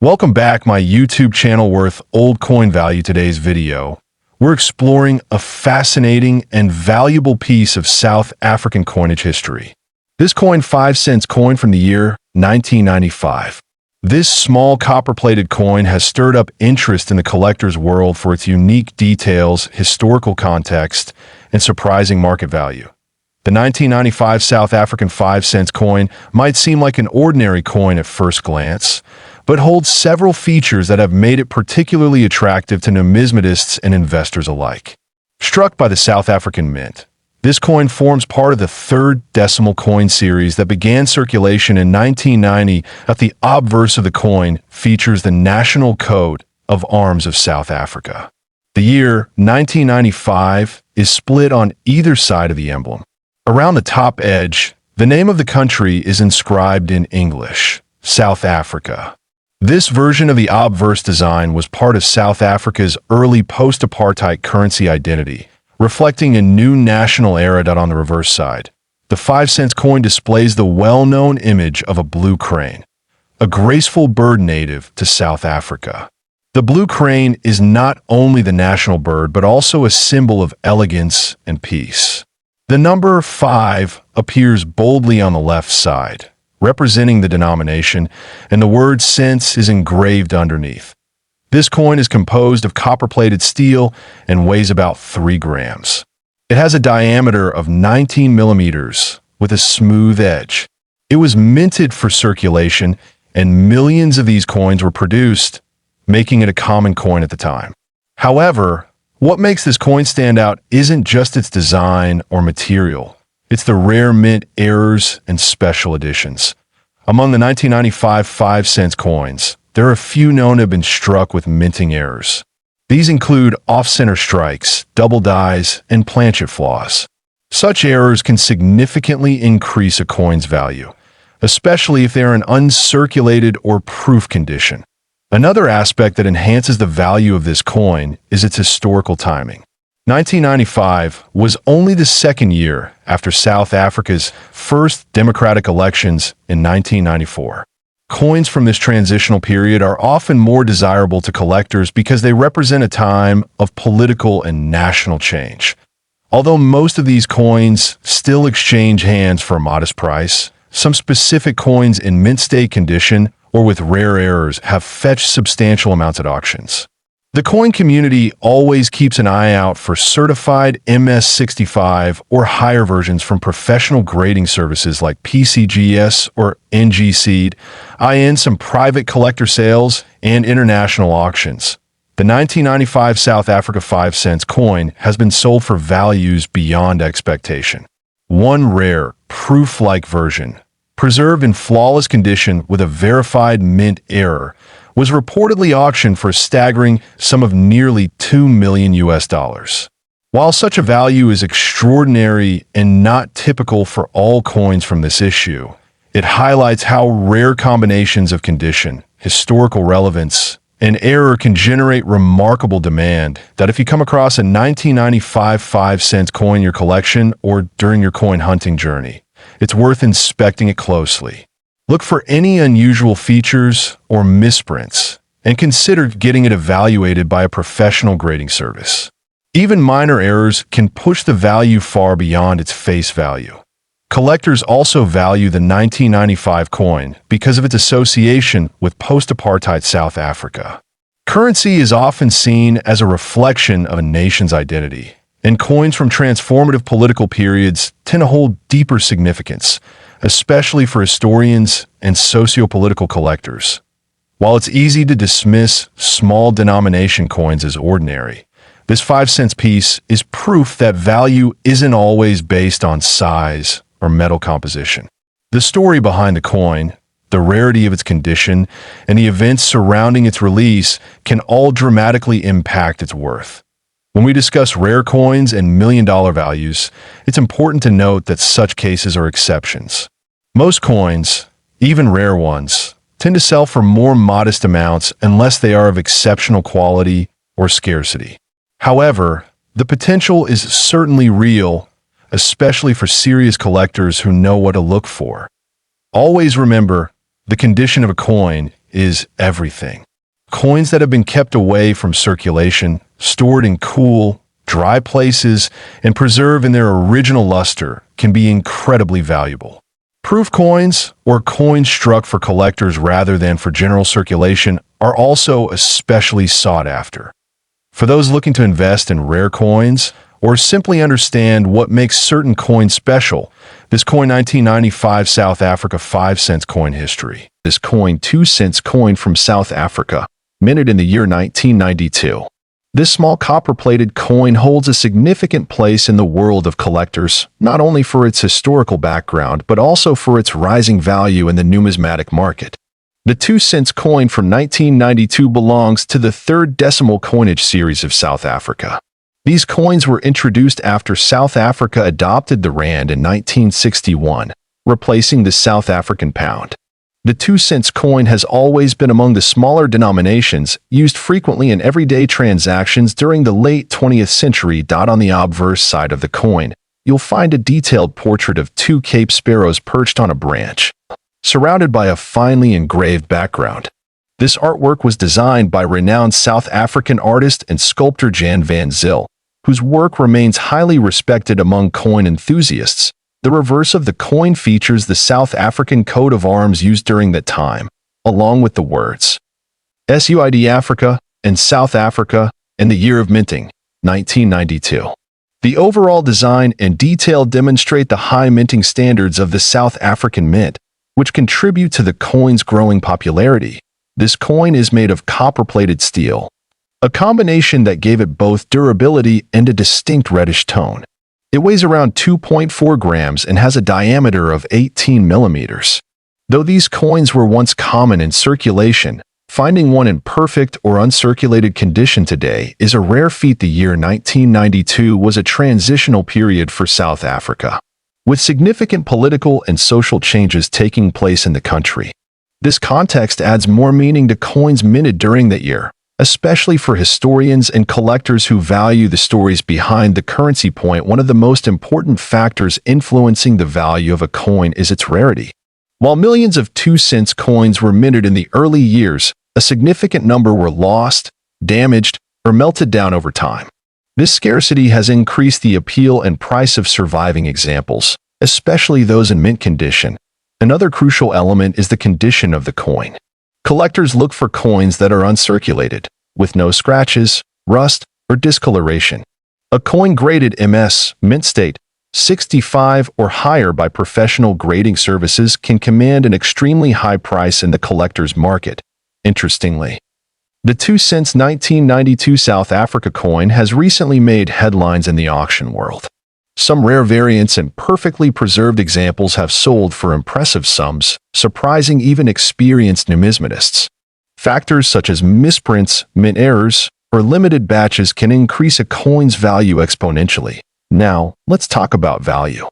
Welcome back, my YouTube channel worth old coin value. Today's video, we're exploring a fascinating and valuable piece of South African coinage history. This coin, 5 cents coin from the year 1995. This small copper-plated coin has stirred up interest in the collector's world for its unique details, historical context, and surprising market value. The 1995 South African 5 cents coin might seem like an ordinary coin at first glance, but holds several features that have made it particularly attractive to numismatists and investors alike. Struck by the South African Mint, this coin forms part of the third decimal coin series that began circulation in 1990. At the obverse of the coin features the national coat of arms of South Africa. The year 1995 is split on either side of the emblem. Around the top edge, the name of the country is inscribed in English, South Africa. This version of the obverse design was part of South Africa's early post-apartheid currency identity, reflecting a new national era. On the reverse side, the 5 cents coin displays the well-known image of a blue crane, a graceful bird native to South Africa. The blue crane is not only the national bird, but also a symbol of elegance and peace. The number 5 appears boldly on the left side, representing the denomination, and the word cents is engraved underneath. This coin is composed of copper-plated steel and weighs about 3 grams. It has a diameter of 19 millimeters with a smooth edge. It was minted for circulation, and millions of these coins were produced, making it a common coin at the time. However, what makes this coin stand out isn't just its design or material. It's the rare mint errors and special editions. Among the 1995 5 cents coins, there are a few known to have been struck with minting errors. These include off-center strikes, double dies, and planchet flaws. Such errors can significantly increase a coin's value, especially if they are in uncirculated or proof condition. Another aspect that enhances the value of this coin is its historical timing. 1995 was only the second year after South Africa's first democratic elections in 1994. Coins from this transitional period are often more desirable to collectors because they represent a time of political and national change. Although most of these coins still exchange hands for a modest price, some specific coins in mint state condition or with rare errors have fetched substantial amounts at auctions. The coin community always keeps an eye out for certified MS65 or higher versions from professional grading services like PCGS or NGC, in some private collector sales and international auctions. The 1995 South Africa 5 cents coin has been sold for values beyond expectation. One rare, proof-like version, preserved in flawless condition with a verified mint error, was reportedly auctioned for a staggering sum of nearly $2 million. While such a value is extraordinary and not typical for all coins from this issue, it highlights how rare combinations of condition, historical relevance, and error can generate remarkable demand that if you come across a 1995 5 cents coin in your collection or during your coin hunting journey, it's worth inspecting it closely. Look for any unusual features or misprints, and consider getting it evaluated by a professional grading service. Even minor errors can push the value far beyond its face value. Collectors also value the 1995 coin because of its association with post-apartheid South Africa. Currency is often seen as a reflection of a nation's identity, and coins from transformative political periods tend to hold deeper significance, especially for historians and socio-political collectors. While it's easy to dismiss small denomination coins as ordinary, this 5 cents piece is proof that value isn't always based on size or metal composition. The story behind the coin, the rarity of its condition, and the events surrounding its release can all dramatically impact its worth. When we discuss rare coins and million-dollar values, it's important to note that such cases are exceptions. Most coins, even rare ones, tend to sell for more modest amounts unless they are of exceptional quality or scarcity. However, the potential is certainly real, especially for serious collectors who know what to look for. Always remember, the condition of a coin is everything. Coins that have been kept away from circulation, stored in cool, dry places, and preserved in their original luster can be incredibly valuable. Proof coins, or coins struck for collectors rather than for general circulation, are also especially sought after. For those looking to invest in rare coins, or simply understand what makes certain coins special, this coin 1995 South Africa 5 cents coin history. This coin 2 cents coin from South Africa, minted in the year 1992. This small copper-plated coin holds a significant place in the world of collectors, not only for its historical background, but also for its rising value in the numismatic market. The 2 cents coin from 1992 belongs to the third decimal coinage series of South Africa. These coins were introduced after South Africa adopted the rand in 1961, replacing the South African pound. The 2 cents coin has always been among the smaller denominations used frequently in everyday transactions during the late 20th century. On the obverse side of the coin, you'll find a detailed portrait of 2 Cape sparrows perched on a branch, surrounded by a finely engraved background. This artwork was designed by renowned South African artist and sculptor Jan van Zyl, whose work remains highly respected among coin enthusiasts. The reverse of the coin features the South African coat of arms used during that time, along with the words SUID Africa and South Africa and the year of minting, 1992. The overall design and detail demonstrate the high minting standards of the South African mint, which contribute to the coin's growing popularity. This coin is made of copper-plated steel, a combination that gave it both durability and a distinct reddish tone. It weighs around 2.4 grams and has a diameter of 18 millimeters. Though these coins were once common in circulation, finding one in perfect or uncirculated condition today is a rare feat. The year 1992 was a transitional period for South Africa, with significant political and social changes taking place in the country. This context adds more meaning to coins minted during that year, especially for historians and collectors who value the stories behind the currency. One of the most important factors influencing the value of a coin is its rarity. While millions of 2 cents coins were minted in the early years, a significant number were lost, damaged, or melted down over time. This scarcity has increased the appeal and price of surviving examples, especially those in mint condition. Another crucial element is the condition of the coin. Collectors look for coins that are uncirculated, with no scratches, rust, or discoloration. A coin graded MS, mint state, 65 or higher by professional grading services can command an extremely high price in the collector's market. Interestingly, the 2 cents 1992 South Africa coin has recently made headlines in the auction world. Some rare variants and perfectly preserved examples have sold for impressive sums, surprising even experienced numismatists. Factors such as misprints, mint errors, or limited batches can increase a coin's value exponentially. Now, let's talk about value.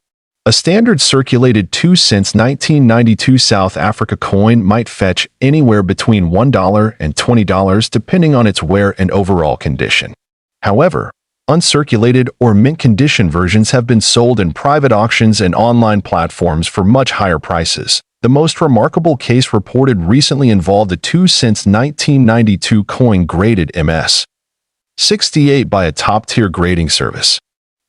A standard circulated 2 cents 1992 South Africa coin might fetch anywhere between $1 and $20 depending on its wear and overall condition. However, uncirculated or mint condition versions have been sold in private auctions and online platforms for much higher prices. The most remarkable case reported recently involved a 2 cents 1992 coin graded MS 68 by a top-tier grading service.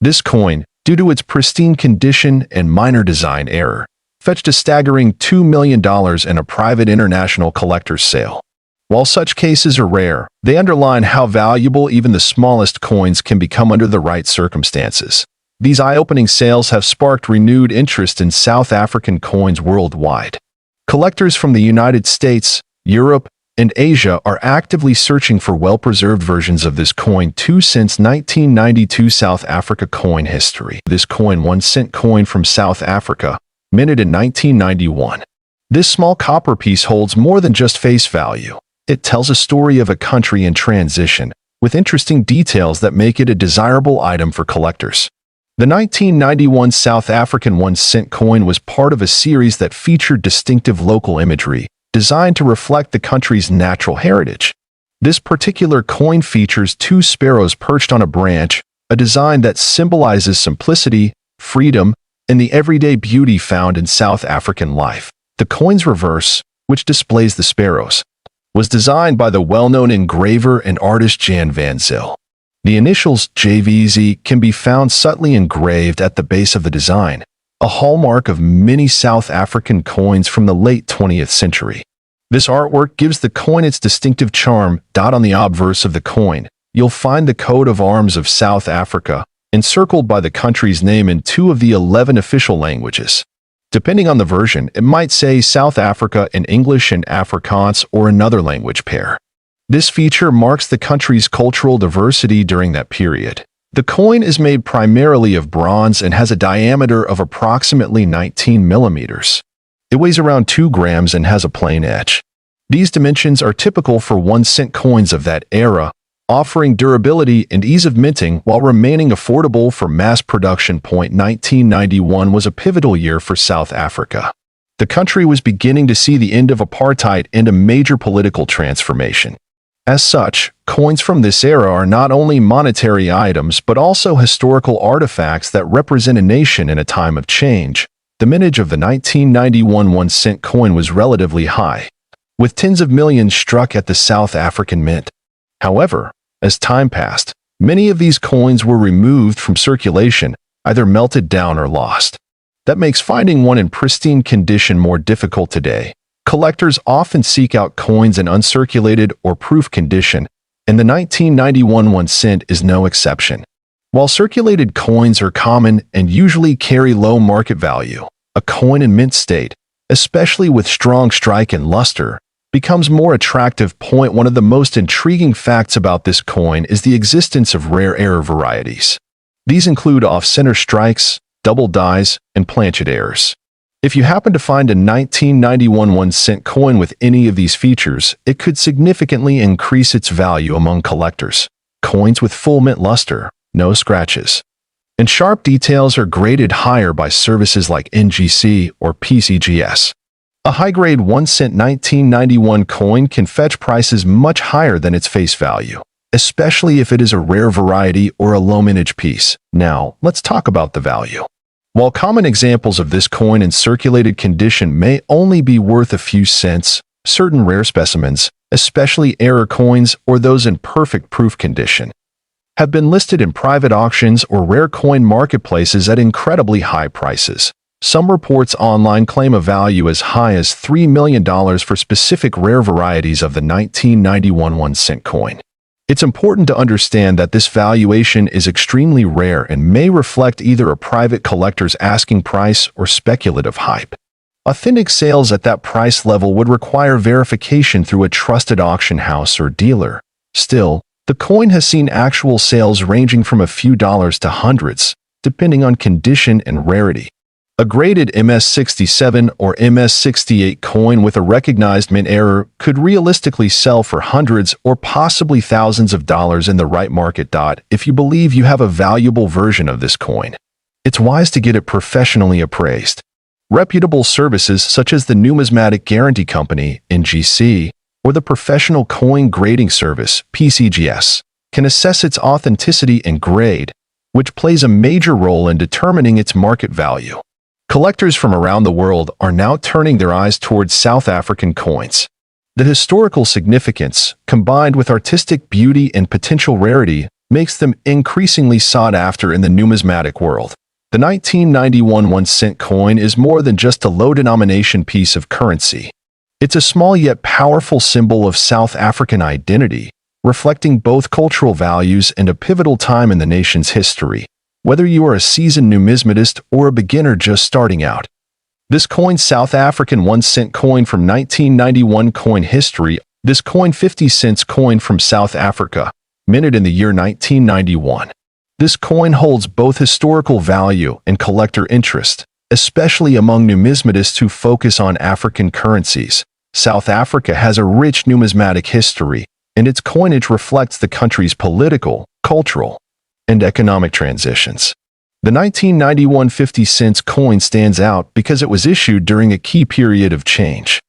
This coin, due to its pristine condition and minor design error, fetched a staggering $2 million in a private international collector's sale. While such cases are rare, they underline how valuable even the smallest coins can become under the right circumstances. These eye-opening sales have sparked renewed interest in South African coins worldwide. Collectors from the United States, Europe, and Asia are actively searching for well-preserved versions of this coin 2 cents 1992 South Africa coin history. This coin 1 cent coin from South Africa, minted in 1991. This small copper piece holds more than just face value. It tells a story of a country in transition, with interesting details that make it a desirable item for collectors. The 1991 South African 1 cent coin was part of a series that featured distinctive local imagery, designed to reflect the country's natural heritage. This particular coin features 2 sparrows perched on a branch, a design that symbolizes simplicity, freedom, and the everyday beauty found in South African life. The coin's reverse, which displays the sparrows, was designed by the well-known engraver and artist Jan van Zyl. The initials JVZ can be found subtly engraved at the base of the design, a hallmark of many South African coins from the late 20th century. This artwork gives the coin its distinctive charm. On the obverse of the coin, you'll find the coat of arms of South Africa, encircled by the country's name in 2 of the 11 official languages. Depending on the version, it might say South Africa in English and Afrikaans or another language pair. This feature marks the country's cultural diversity during that period. The coin is made primarily of bronze and has a diameter of approximately 19 millimeters. It weighs around 2 grams and has a plain edge. These dimensions are typical for 1-cent coins of that era, offering durability and ease of minting while remaining affordable for mass production. 1991 was a pivotal year for South Africa. The country was beginning to see the end of apartheid and a major political transformation. As such, coins from this era are not only monetary items but also historical artifacts that represent a nation in a time of change. The mintage of the 1991 1-cent coin was relatively high, with tens of millions struck at the South African Mint. However, as time passed, many of these coins were removed from circulation, either melted down or lost. That makes finding one in pristine condition more difficult today. Collectors often seek out coins in uncirculated or proof condition, and the 1991 1-cent is no exception. While circulated coins are common and usually carry low market value, a coin in mint state, especially with strong strike and luster, becomes more attractive. One of the most intriguing facts about this coin is the existence of rare error varieties. These include off-center strikes, double dies, and planchet errors. If you happen to find a 1991 1-cent coin with any of these features, it could significantly increase its value among collectors. Coins with full mint luster, no scratches, and sharp details are graded higher by services like NGC or PCGS. A high-grade 1-cent 1991 coin can fetch prices much higher than its face value, especially if it is a rare variety or a low-mintage piece. Now, let's talk about the value. While common examples of this coin in circulated condition may only be worth a few cents, certain rare specimens, especially error coins or those in perfect proof condition, have been listed in private auctions or rare coin marketplaces at incredibly high prices. Some reports online claim a value as high as $3 million for specific rare varieties of the 1991 1-cent coin. It's important to understand that this valuation is extremely rare and may reflect either a private collector's asking price or speculative hype. Authentic sales at that price level would require verification through a trusted auction house or dealer. Still, the coin has seen actual sales ranging from a few dollars to hundreds, depending on condition and rarity. A graded MS-67 or MS-68 coin with a recognized mint error could realistically sell for hundreds or possibly thousands of dollars in the right market. If you believe you have a valuable version of this coin, it's wise to get it professionally appraised. Reputable services such as the Numismatic Guarantee Company, NGC, or the Professional Coin Grading Service, PCGS, can assess its authenticity and grade, which plays a major role in determining its market value. Collectors from around the world are now turning their eyes towards South African coins. The historical significance, combined with artistic beauty and potential rarity, makes them increasingly sought after in the numismatic world. The 1991 1-cent coin is more than just a low-denomination piece of currency. It's a small yet powerful symbol of South African identity, reflecting both cultural values and a pivotal time in the nation's history. Whether you are a seasoned numismatist or a beginner just starting out, this coin South African 1-cent coin from 1991 coin history. This coin 50 cents coin from South Africa, minted in the year 1991. This coin holds both historical value and collector interest, especially among numismatists who focus on African currencies. South Africa has a rich numismatic history, and its coinage reflects the country's political, cultural, and economic transitions. The 1991 50 cents coin stands out because it was issued during a key period of change.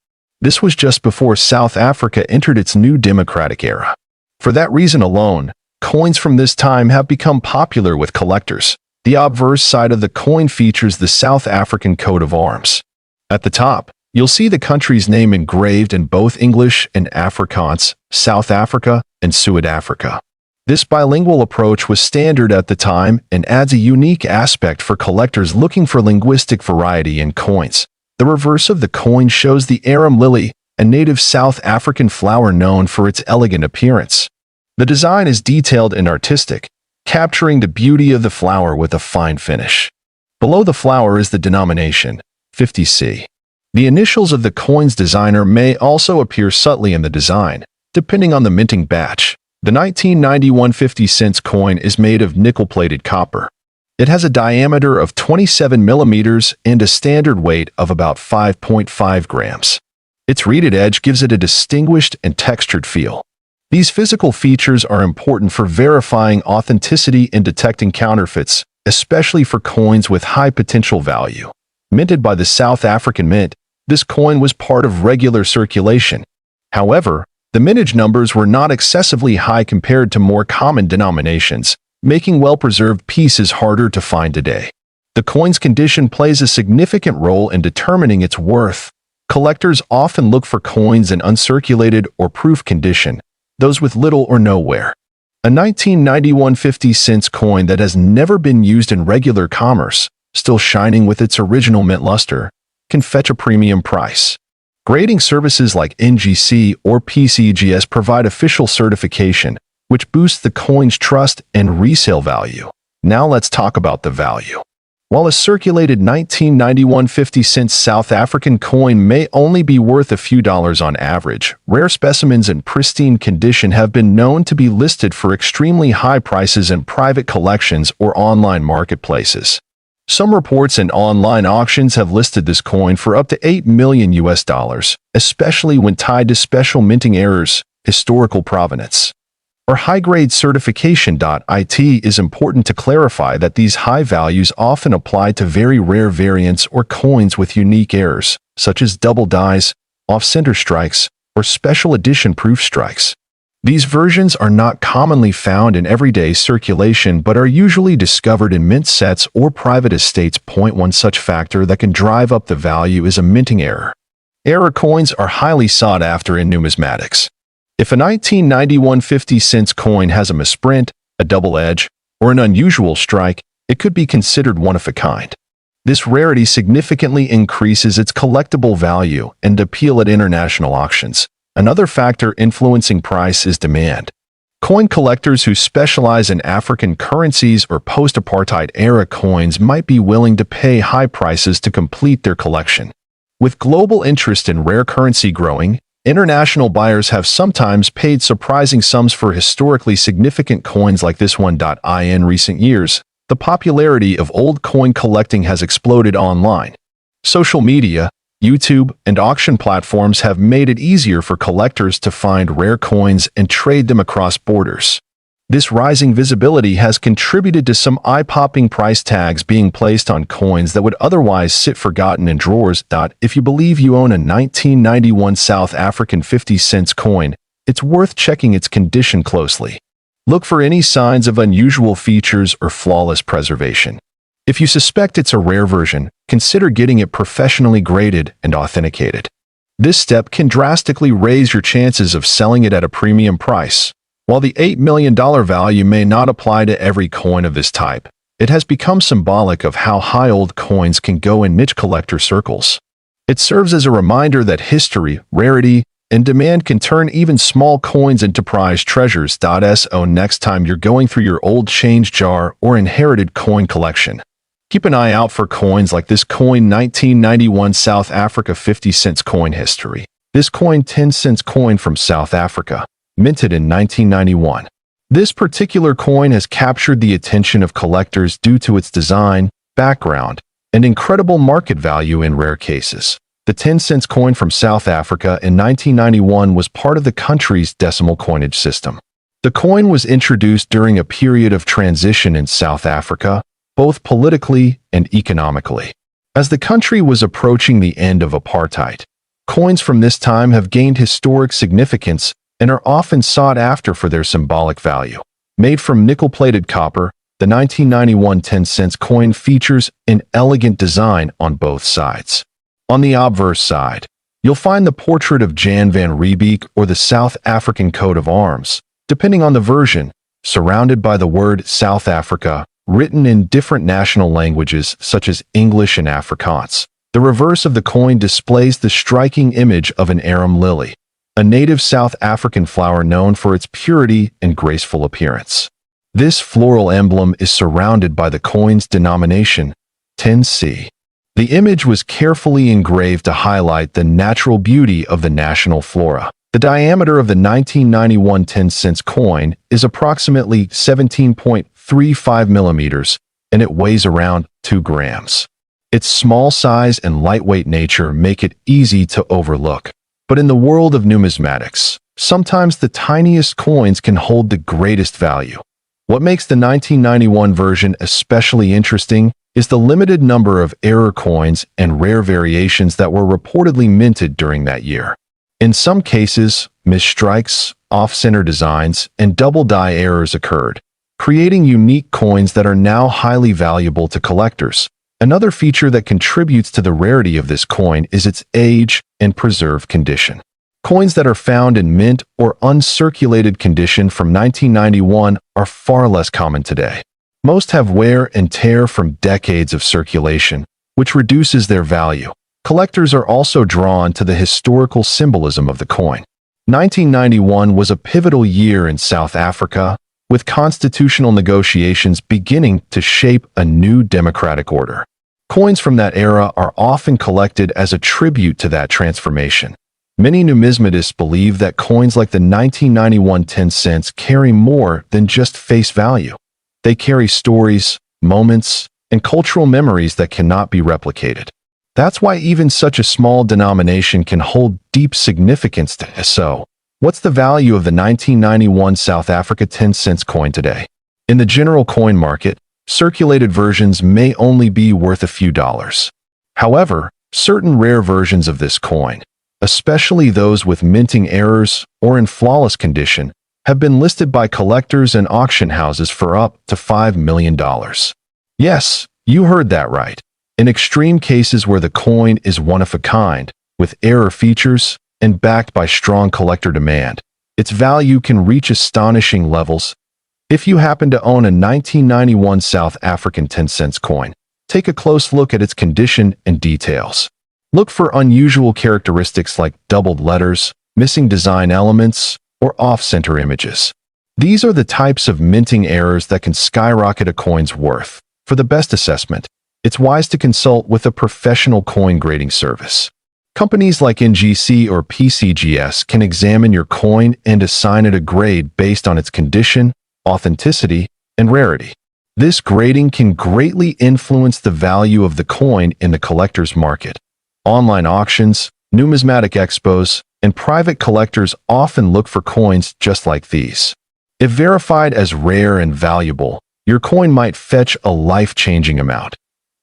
This was just before South Africa entered its new democratic era. For that reason alone, coins from this time have become popular with collectors. The obverse side of the coin features the South African coat of arms. At the top, You'll see the country's name engraved in both English and Afrikaans, South Africa and Suid-Afrika. This bilingual approach was standard at the time and adds a unique aspect for collectors looking for linguistic variety in coins. The reverse of the coin shows the arum lily, a native South African flower known for its elegant appearance. The design is detailed and artistic, capturing the beauty of the flower with a fine finish. Below the flower is the denomination, 50C. The initials of the coin's designer may also appear subtly in the design, depending on the minting batch. The 1991 50-cent coin is made of nickel-plated copper. It has a diameter of 27 millimeters and a standard weight of about 5.5 grams. Its reeded edge gives it a distinguished and textured feel. These physical features are important for verifying authenticity and detecting counterfeits, especially for coins with high potential value. Minted by the South African Mint, this coin was part of regular circulation. However, the mintage numbers were not excessively high compared to more common denominations, making well-preserved pieces harder to find today. The coin's condition plays a significant role in determining its worth. Collectors often look for coins in uncirculated or proof condition, those with little or no wear. A 1991 50-cent coin that has never been used in regular commerce, still shining with its original mint luster, can fetch a premium price. Grading services like NGC or PCGS provide official certification, which boosts the coin's trust and resale value. Now let's talk about the value. While a circulated 1991 50-cent South African coin may only be worth a few dollars on average, rare specimens in pristine condition have been known to be listed for extremely high prices in private collections or online marketplaces. Some reports and online auctions have listed this coin for up to $8 million, especially when tied to special minting errors, historical provenance, or high-grade certification. It is important to clarify that these high values often apply to very rare variants or coins with unique errors, such as double dies, off-center strikes, or special edition proof strikes. These versions are not commonly found in everyday circulation but are usually discovered in mint sets or private estates. One such factor that can drive up the value is a minting error. Error coins are highly sought after in numismatics. If a 1991 50-cent coin has a misprint, a double edge, or an unusual strike, it could be considered one of a kind. This rarity significantly increases its collectible value and appeal at international auctions. Another factor influencing price is demand. Coin collectors who specialize in African currencies or post-apartheid era coins might be willing to pay high prices to complete their collection. With global interest in rare currency growing, international buyers have sometimes paid surprising sums for historically significant coins like this one. In recent years, the popularity of old coin collecting has exploded online. Social media, YouTube, and auction platforms have made it easier for collectors to find rare coins and trade them across borders. This rising visibility has contributed to some eye-popping price tags being placed on coins that would otherwise sit forgotten in drawers. If you believe you own a 1991 South African 50-cent coin, it's worth checking its condition closely. Look for any signs of unusual features or flawless preservation. If you suspect it's a rare version, consider getting it professionally graded and authenticated. This step can drastically raise your chances of selling it at a premium price. While the $8 million value may not apply to every coin of this type, it has become symbolic of how high old coins can go in niche collector circles. It serves as a reminder that history, rarity, and demand can turn even small coins into prized treasures. So next time you're going through your old change jar or inherited coin collection, keep an eye out for coins like this coin 1991 South Africa 50-cent coin history. This coin 10-cent coin from South Africa, minted in 1991. This particular coin has captured the attention of collectors due to its design, background, and incredible market value in rare cases. The 10-cent coin from South Africa in 1991 was part of the country's decimal coinage system. The coin was introduced during a period of transition in South Africa, both politically and economically. As the country was approaching the end of apartheid, coins from this time have gained historic significance and are often sought after for their symbolic value. Made from nickel-plated copper, the 1991 10-cent coin features an elegant design on both sides. On the obverse side, you'll find the portrait of Jan van Riebeeck or the South African coat of arms, depending on the version, surrounded by the word South Africa, written in different national languages such as English and Afrikaans. The reverse of the coin displays the striking image of an arum lily, a native South African flower known for its purity and graceful appearance. This floral emblem is surrounded by the coin's denomination, 10C. The image was carefully engraved to highlight the natural beauty of the national flora. The diameter of the 1991 10-cent coin is approximately 17.35 millimeters, and it weighs around 2 grams. Its small size and lightweight nature make it easy to overlook. But in the world of numismatics, sometimes the tiniest coins can hold the greatest value. What makes the 1991 version especially interesting is the limited number of error coins and rare variations that were reportedly minted during that year. In some cases, misstrikes, off-center designs, and double-die errors occurred, creating unique coins that are now highly valuable to collectors. Another feature that contributes to the rarity of this coin is its age and preserved condition. Coins that are found in mint or uncirculated condition from 1991 are far less common today. Most have wear and tear from decades of circulation, which reduces their value. Collectors are also drawn to the historical symbolism of the coin. 1991 was a pivotal year in South Africa, with constitutional negotiations beginning to shape a new democratic order. Coins from that era are often collected as a tribute to that transformation. Many numismatists believe that coins like the 1991 10 cents carry more than just face value. They carry stories, moments, and cultural memories that cannot be replicated. That's why even such a small denomination can hold deep significance to us. So, what's the value of the 1991 South Africa 10 cents coin today? In the general coin market, circulated versions may only be worth a few dollars. However, certain rare versions of this coin, especially those with minting errors or in flawless condition, have been listed by collectors and auction houses for up to $5 million. Yes, you heard that right. In extreme cases where the coin is one of a kind, with error features, and backed by strong collector demand, its value can reach astonishing levels. If you happen to own a 1991 South African 10 cents coin, take a close look at its condition and details. Look for unusual characteristics like doubled letters, missing design elements, or off-center images. These are the types of minting errors that can skyrocket a coin's worth. For the best assessment, it's wise to consult with a professional coin grading service. Companies like NGC or PCGS can examine your coin and assign it a grade based on its condition, authenticity, and rarity. This grading can greatly influence the value of the coin in the collector's market. Online auctions, numismatic expos, and private collectors often look for coins just like these. If verified as rare and valuable, your coin might fetch a life-changing amount,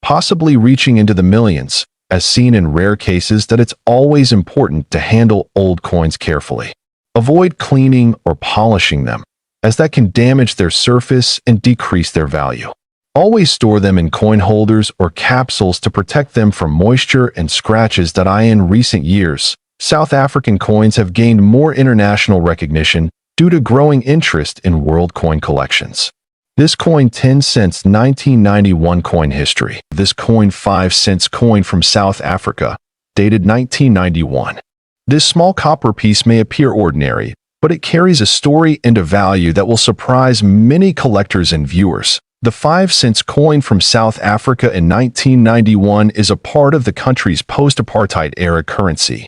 possibly reaching into the millions, as seen in rare cases that it's always important to handle old coins carefully. Avoid cleaning or polishing them, as that can damage their surface and decrease their value. Always store them in coin holders or capsules to protect them from moisture and scratches. In recent years, South African coins have gained more international recognition due to growing interest in world coin collections. This coin 10 cents 1991 coin history. This coin 5 cents coin from South Africa, dated 1991. This small copper piece may appear ordinary, but it carries a story and a value that will surprise many collectors and viewers. The 5 cents coin from South Africa in 1991 is a part of the country's post-apartheid era currency.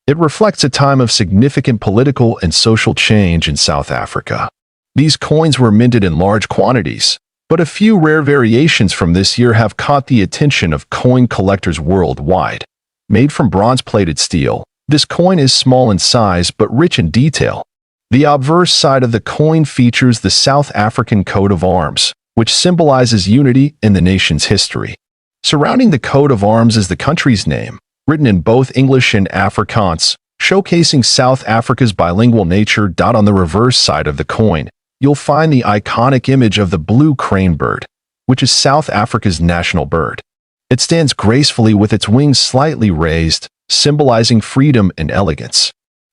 It reflects a time of significant political and social change in South Africa. These coins were minted in large quantities, but a few rare variations from this year have caught the attention of coin collectors worldwide. Made from bronze-plated steel, this coin is small in size but rich in detail. The obverse side of the coin features the South African coat of arms, which symbolizes unity in the nation's history. Surrounding the coat of arms is the country's name, written in both English and Afrikaans, showcasing South Africa's bilingual nature. On the reverse side of the coin, you'll find the iconic image of the blue crane bird, which is South Africa's national bird. It stands gracefully with its wings slightly raised, symbolizing freedom and elegance.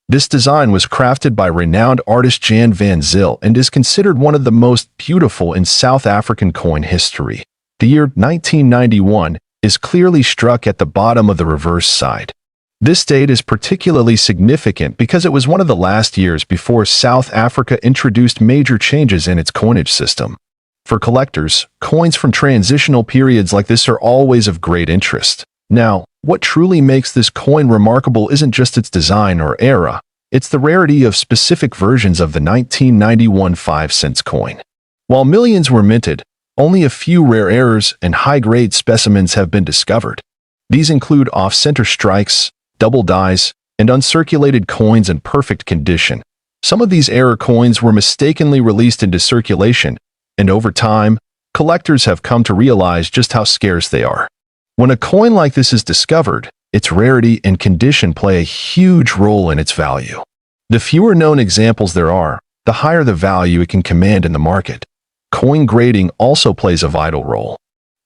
This design was crafted by renowned artist Jan van Zyl and is considered one of the most beautiful in South African coin history. The year 1991 is clearly struck at the bottom of the reverse side. This date is particularly significant because it was one of the last years before South Africa introduced major changes in its coinage system. For collectors, coins from transitional periods like this are always of great interest. Now, what truly makes this coin remarkable isn't just its design or era, it's the rarity of specific versions of the 1991 5-cent coin. While millions were minted, only a few rare errors and high-grade specimens have been discovered. These include off-center strikes, double dies, and uncirculated coins in perfect condition. Some of these error coins were mistakenly released into circulation, and over time, collectors have come to realize just how scarce they are. When a coin like this is discovered, its rarity and condition play a huge role in its value. The fewer known examples there are, the higher the value it can command in the market. Coin grading also plays a vital role.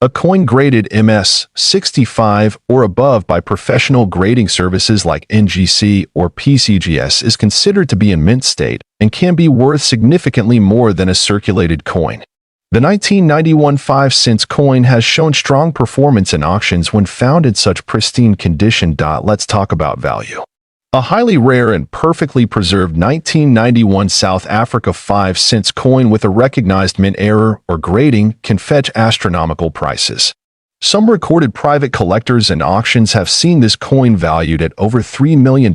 A coin graded MS 65 or above by professional grading services like NGC or PCGS is considered to be in mint state and can be worth significantly more than a circulated coin. The 1991 5-cent coin has shown strong performance in auctions when found in such pristine condition. Let's talk about value. A highly rare and perfectly preserved 1991 South Africa 5-cent coin with a recognized mint error or grading can fetch astronomical prices. Some recorded private collectors and auctions have seen this coin valued at over $3 million,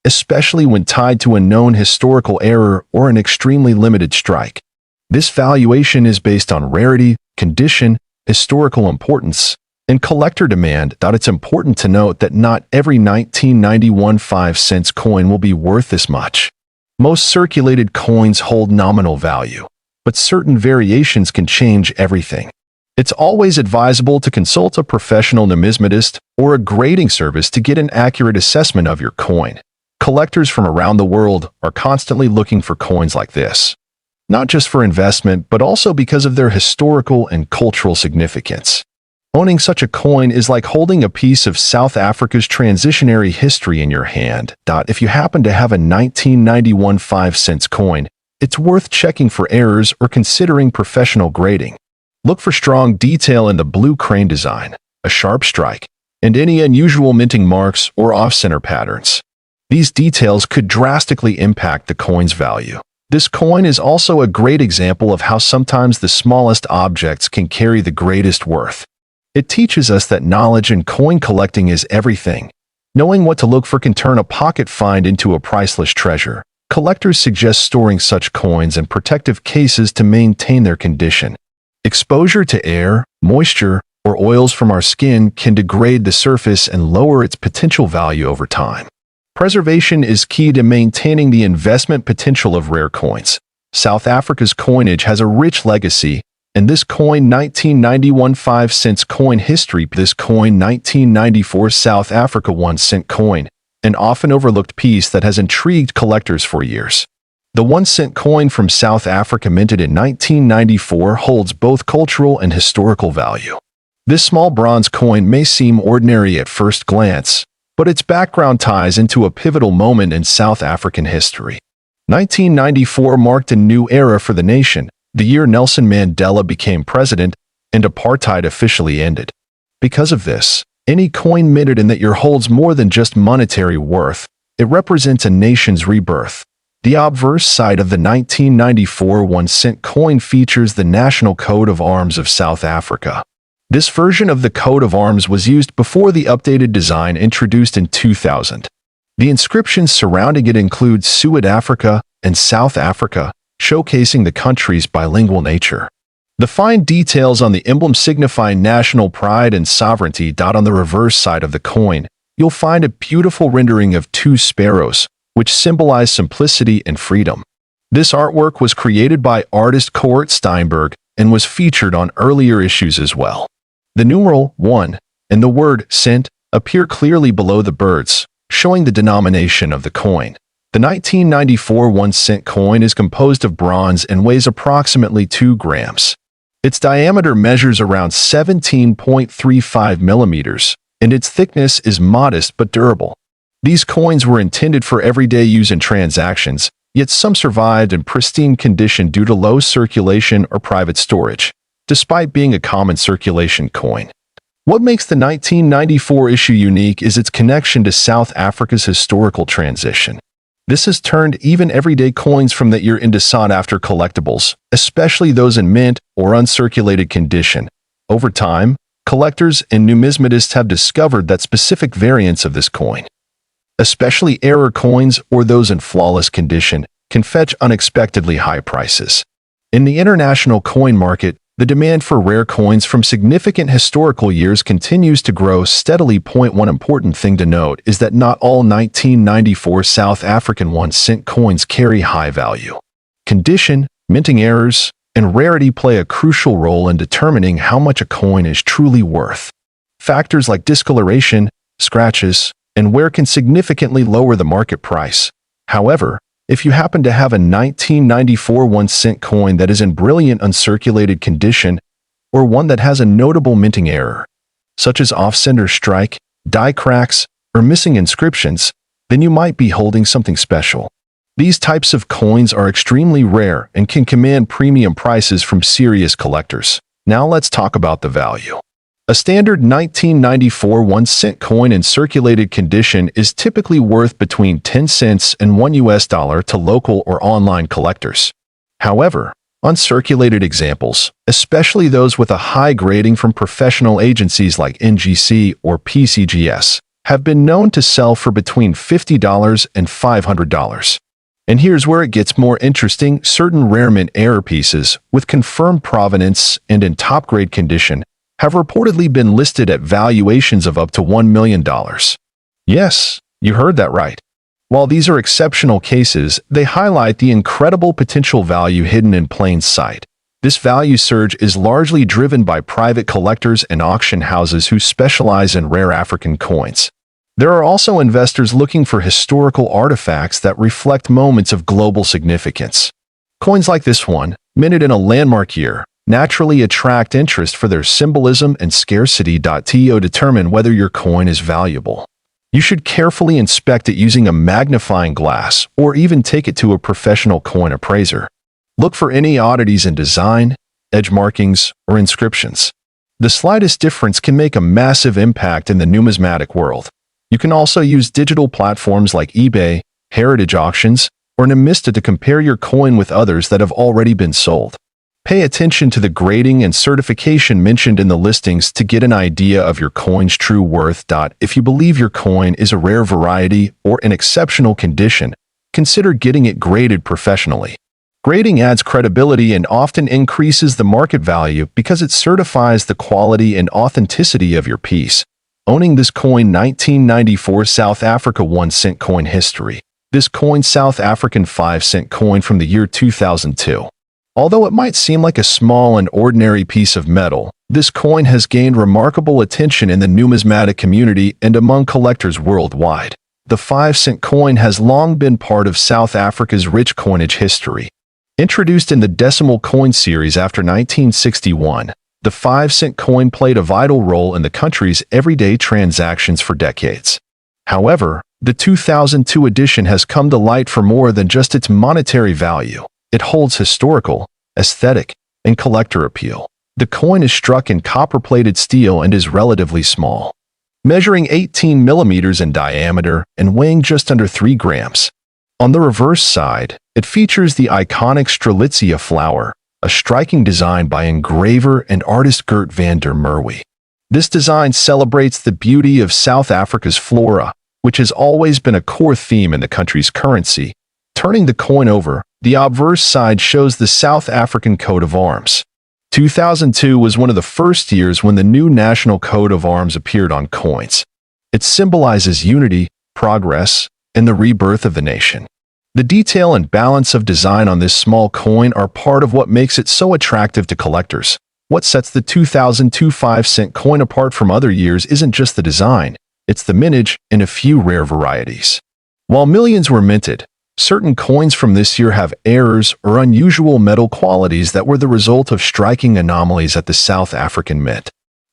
especially when tied to a known historical error or an extremely limited strike. This valuation is based on rarity, condition, historical importance, and collector demand. It's important to note that not every 1991 5-cent coin will be worth this much. Most circulated coins hold nominal value, but certain variations can change everything. It's always advisable to consult a professional numismatist or a grading service to get an accurate assessment of your coin. Collectors from around the world are constantly looking for coins like this, not just for investment, but also because of their historical and cultural significance. Owning such a coin is like holding a piece of South Africa's transitionary history in your hand. If you happen to have a 1991 5-cent coin, it's worth checking for errors or considering professional grading. Look for strong detail in the blue crane design, a sharp strike, and any unusual minting marks or off-center patterns. These details could drastically impact the coin's value. This coin is also a great example of how sometimes the smallest objects can carry the greatest worth. It teaches us that knowledge in coin collecting is everything. Knowing what to look for can turn a pocket find into a priceless treasure. Collectors suggest storing such coins in protective cases to maintain their condition. Exposure to air, moisture, or oils from our skin can degrade the surface and lower its potential value over time. Preservation is key to maintaining the investment potential of rare coins. South Africa's coinage has a rich legacy, and this coin 1991 5-cent coin history. This coin 1994 South Africa 1-cent coin, an often overlooked piece that has intrigued collectors for years. The 1-cent coin from South Africa minted in 1994 holds both cultural and historical value. This small bronze coin may seem ordinary at first glance, but its background ties into a pivotal moment in South African history. 1994 marked a new era for the nation, the year Nelson Mandela became president and apartheid officially ended. Because of this, any coin minted in that year holds more than just monetary worth. It represents a nation's rebirth. The obverse side of the 1994 1-cent coin features the National Coat of Arms of South Africa. This version of the coat of arms was used before the updated design introduced in 2000. The inscriptions surrounding it include Suid-Afrika and South Africa, showcasing the country's bilingual nature. The fine details on the emblem signify national pride and sovereignty. On the reverse side of the coin, you'll find a beautiful rendering of two sparrows, which symbolize simplicity and freedom. This artwork was created by artist Kurt Steinberg and was featured on earlier issues as well. The numeral 1 and the word cent appear clearly below the birds, showing the denomination of the coin. The 1994 1-cent coin is composed of bronze and weighs approximately 2 grams. Its diameter measures around 17.35 millimeters, and its thickness is modest but durable. These coins were intended for everyday use in transactions, yet some survived in pristine condition due to low circulation or private storage, despite being a common circulation coin. What makes the 1994 issue unique is its connection to South Africa's historical transition. This has turned even everyday coins from that year into sought-after collectibles, especially those in mint or uncirculated condition. Over time, collectors and numismatists have discovered that specific variants of this coin, especially error coins or those in flawless condition, can fetch unexpectedly high prices. In the international coin market, the demand for rare coins from significant historical years continues to grow steadily. One important thing to note is that not all 1994 South African 1-cent coins carry high value. Condition, minting errors, and rarity play a crucial role in determining how much a coin is truly worth. Factors like discoloration, scratches, and wear can significantly lower the market price. However, if you happen to have a 1994 1-cent coin that is in brilliant uncirculated condition, or one that has a notable minting error, such as off-center strike, die cracks, or missing inscriptions, then you might be holding something special. These types of coins are extremely rare and can command premium prices from serious collectors. Now let's talk about the value. A standard 1994 1-cent coin in circulated condition is typically worth between 10 cents and $1 to local or online collectors. However, uncirculated examples, especially those with a high grading from professional agencies like NGC or PCGS, have been known to sell for between $50 and $500. And here's where it gets more interesting: certain rare mint error pieces, with confirmed provenance and in top-grade condition, have reportedly been listed at valuations of up to $1 million. Yes, you heard that right. While these are exceptional cases, they highlight the incredible potential value hidden in plain sight. This value surge is largely driven by private collectors and auction houses who specialize in rare African coins. There are also investors looking for historical artifacts that reflect moments of global significance. Coins like this one, minted in a landmark year, naturally attract interest for their symbolism and scarcity. To determine whether your coin is valuable, you should carefully inspect it using a magnifying glass or even take it to a professional coin appraiser. Look for any oddities in design, edge markings, or inscriptions. The slightest difference can make a massive impact in the numismatic world. You can also use digital platforms like eBay, heritage auctions, or Numista to compare your coin with others that have already been sold. Pay attention to the grading and certification mentioned in the listings to get an idea of your coin's true worth. If you believe your coin is a rare variety or in exceptional condition, consider getting it graded professionally. Grading adds credibility and often increases the market value because it certifies the quality and authenticity of your piece. Owning this coin: 1994 South Africa 1-cent coin history. This coin, South African 5-cent coin from the year 2002. Although it might seem like a small and ordinary piece of metal, this coin has gained remarkable attention in the numismatic community and among collectors worldwide. The 5-cent coin has long been part of South Africa's rich coinage history. Introduced in the decimal coin series after 1961, the 5-cent coin played a vital role in the country's everyday transactions for decades. However, the 2002 edition has come to light for more than just its monetary value. It holds historical, aesthetic, and collector appeal. The coin is struck in copper-plated steel and is relatively small, measuring 18 millimeters in diameter and weighing just under 3 grams. On the reverse side, it features the iconic Strelitzia flower, a striking design by engraver and artist Gert van der Merwe. This design celebrates the beauty of South Africa's flora, which has always been a core theme in the country's currency. Turning the coin over, the obverse side shows the South African coat of arms. 2002 was one of the first years when the new national coat of arms appeared on coins. It symbolizes unity, progress, and the rebirth of the nation. The detail and balance of design on this small coin are part of what makes it so attractive to collectors. What sets the 2002 5-cent coin apart from other years isn't just the design, it's the mintage and a few rare varieties. While millions were minted, Certain coins from this year have errors or unusual metal qualities that were the result of striking anomalies at the South African Mint.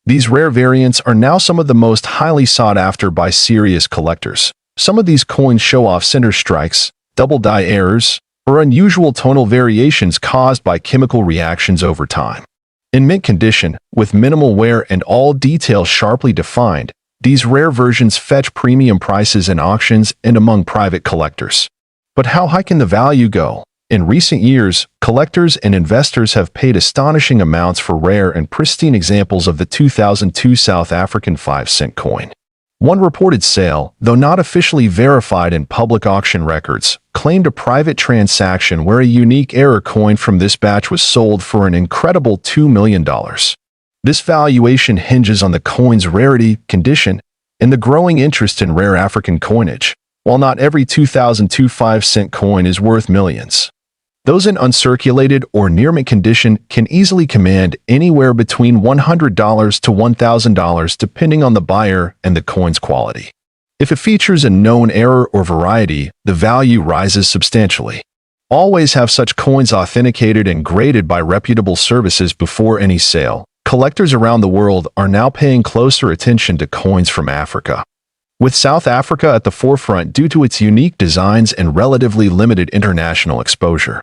These rare variants are now some of the most highly sought after by serious collectors. Some of these coins show off center strikes, double die errors, or unusual tonal variations caused by chemical reactions over time. In mint condition, with minimal wear and all details sharply defined, these rare versions fetch premium prices in auctions and among private collectors. But how high can the value go? In recent years, collectors and investors have paid astonishing amounts for rare and pristine examples of the 2002 South African 5-cent coin. One reported sale, though not officially verified in public auction records, claimed a private transaction where a unique error coin from this batch was sold for an incredible $2 million. This valuation hinges on the coin's rarity, condition, and the growing interest in rare African coinage. While not every 2002 5-cent coin is worth millions, those in uncirculated or near-mint condition can easily command anywhere between $100 to $1,000 depending on the buyer and the coin's quality. If it features a known error or variety, the value rises substantially. Always have such coins authenticated and graded by reputable services before any sale. Collectors around the world are now paying closer attention to coins from Africa, with South Africa at the forefront due to its unique designs and relatively limited international exposure.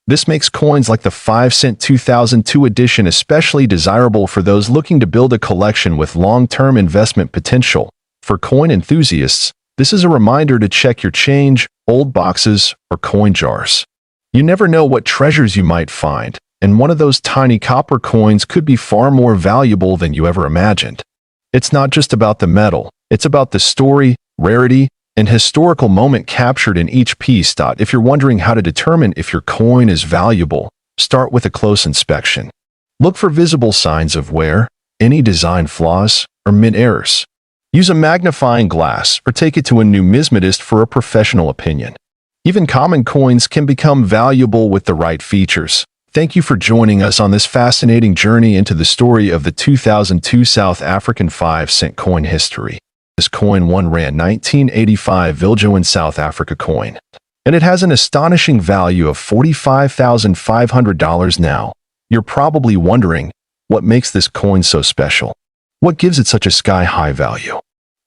This makes coins like the 5-cent 2002 edition especially desirable for those looking to build a collection with long-term investment potential. For coin enthusiasts, this is a reminder to check your change, old boxes, or coin jars. You never know what treasures you might find, and one of those tiny copper coins could be far more valuable than you ever imagined. It's not just about the metal. It's about the story, rarity, and historical moment captured in each piece. If you're wondering how to determine if your coin is valuable, start with a close inspection. Look for visible signs of wear, any design flaws, or mint errors. Use a magnifying glass or take it to a numismatist for a professional opinion. Even common coins can become valuable with the right features. Thank you for joining us on this fascinating journey into the story of the 2002 South African 5-cent coin history. This coin ran 1985 Viljoen South Africa coin, and it has an astonishing value of $45,500 now. You're probably wondering, what makes this coin so special? What gives it such a sky-high value?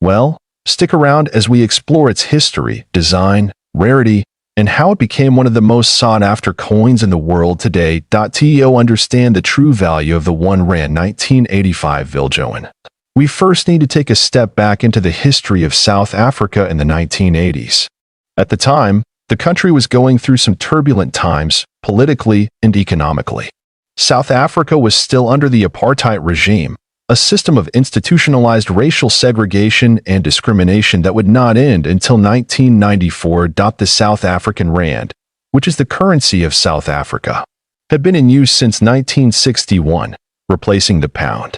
Well, stick around as we explore its history, design, rarity, and how it became one of the most sought-after coins in the world today. To understand the true value of the ran 1985 Viljoen, we first need to take a step back into the history of South Africa in the 1980s. At the time, the country was going through some turbulent times, politically and economically. South Africa was still under the apartheid regime, a system of institutionalized racial segregation and discrimination that would not end until 1994. The South African rand, which is the currency of South Africa, had been in use since 1961, replacing the pound.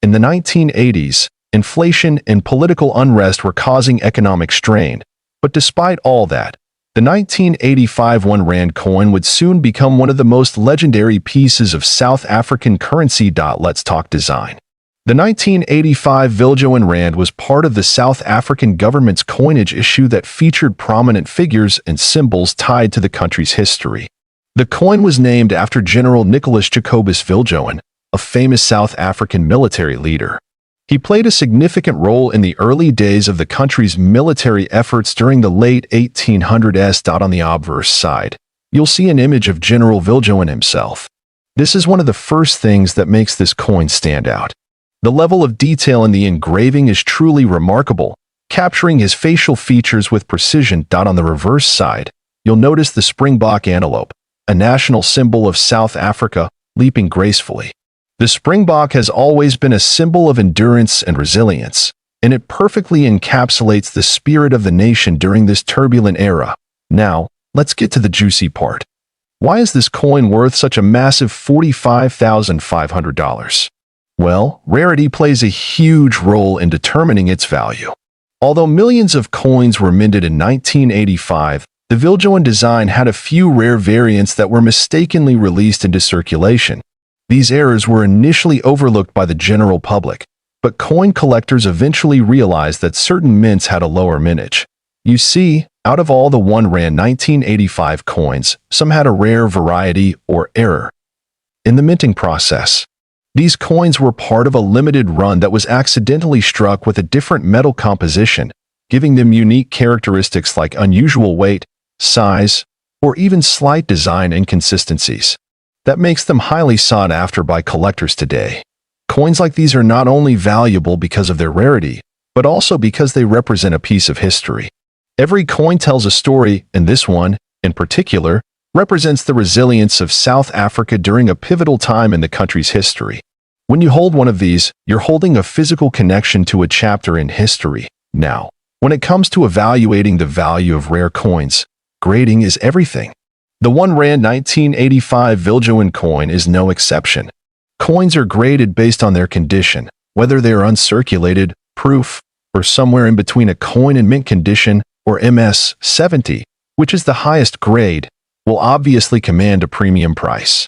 In the 1980s, inflation and political unrest were causing economic strain, but despite all that, the 1985 rand coin would soon become one of the most legendary pieces of South African currency. Let's talk design. The 1985 Viljoen rand was part of the South African government's coinage issue that featured prominent figures and symbols tied to the country's history. The coin was named after General Nicholas Jacobus Viljoen, a famous South African military leader. He played a significant role in the early days of the country's military efforts during the late 1800s. On the obverse side, you'll see an image of General Viljoen himself. This is one of the first things that makes this coin stand out. The level of detail in the engraving is truly remarkable, capturing his facial features with precision. On the reverse side, you'll notice the springbok antelope, a national symbol of South Africa, leaping gracefully. The springbok has always been a symbol of endurance and resilience, and it perfectly encapsulates the spirit of the nation during this turbulent era. Now, let's get to the juicy part. Why is this coin worth such a massive $45,500? Well, rarity plays a huge role in determining its value. Although millions of coins were minted in 1985, the Viljoen design had a few rare variants that were mistakenly released into circulation. These errors were initially overlooked by the general public, but coin collectors eventually realized that certain mints had a lower mintage. You see, Out of all the 1 Rand 1985 coins, some had a rare variety or error in the minting process. These coins were part of a limited run that was accidentally struck with a different metal composition, giving them unique characteristics like unusual weight, size, or even slight design inconsistencies. That makes them highly sought after by collectors today. Coins like these are not only valuable because of their rarity, but also because they represent a piece of history. Every coin tells a story, and this one, in particular, represents the resilience of South Africa during a pivotal time in the country's history. When you hold one of these, you're holding a physical connection to a chapter in history. Now, when it comes to evaluating the value of rare coins, grading is everything. The 1 Rand 1985 Viljoen coin is no exception. Coins are graded based on their condition, whether they are uncirculated, proof, or somewhere in between a coin in mint condition, or MS 70, which is the highest grade, will obviously command a premium price.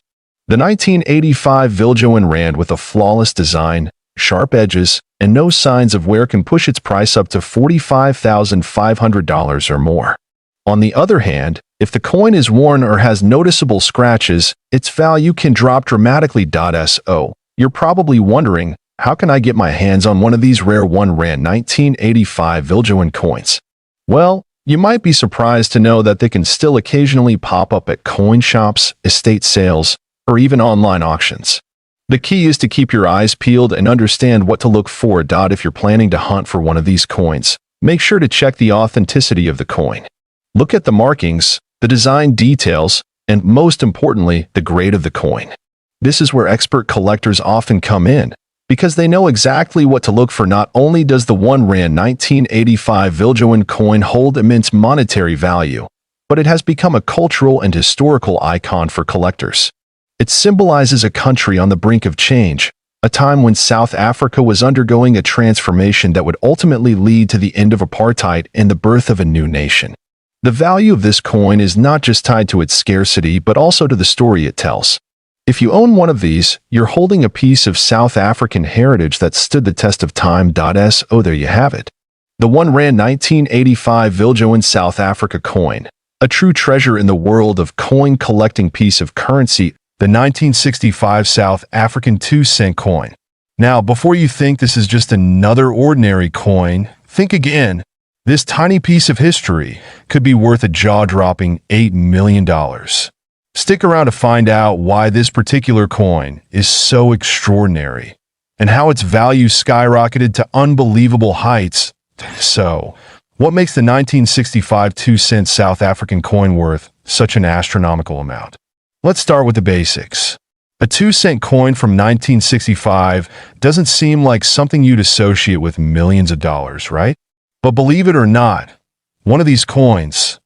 The 1985 Viljoen Rand with a flawless design, sharp edges, and no signs of wear can push its price up to $45,500 or more. On the other hand, if the coin is worn or has noticeable scratches, its value can drop dramatically. So, you're probably wondering, how can I get my hands on one of these rare 1 Rand 1985 Viljoen coins? Well, you might be surprised to know that they can still occasionally pop up at coin shops, estate sales, or even online auctions. The key is to keep your eyes peeled and understand what to look for. If you're planning to hunt for one of these coins, make sure to check the authenticity of the coin. Look at the markings, the design details, and most importantly, the grade of the coin. This is where expert collectors often come in, because they know exactly what to look for. Not only does the 1 Rand 1985 Viljoen coin hold immense monetary value, but it has become a cultural and historical icon for collectors. It symbolizes a country on the brink of change, a time when South Africa was undergoing a transformation that would ultimately lead to the end of apartheid and the birth of a new nation. The value of this coin is not just tied to its scarcity, but also to the story it tells. If you own one of these, you're holding a piece of South African heritage that stood the test of time. So there you have it. The 1 Rand 1985 Viljoen South Africa coin, a true treasure in the world of coin collecting piece of currency, the 1965 South African 2-cent coin. Now, before you think this is just another ordinary coin, think again. This tiny piece of history could be worth a jaw-dropping $8 million. Stick around to find out why this particular coin is so extraordinary and how its value skyrocketed to unbelievable heights. So, what makes the 1965 2-cent South African coin worth such an astronomical amount? Let's start with the basics. A 2-cent coin from 1965 doesn't seem like something you'd associate with millions of dollars, right? But believe it or not, one of these coins,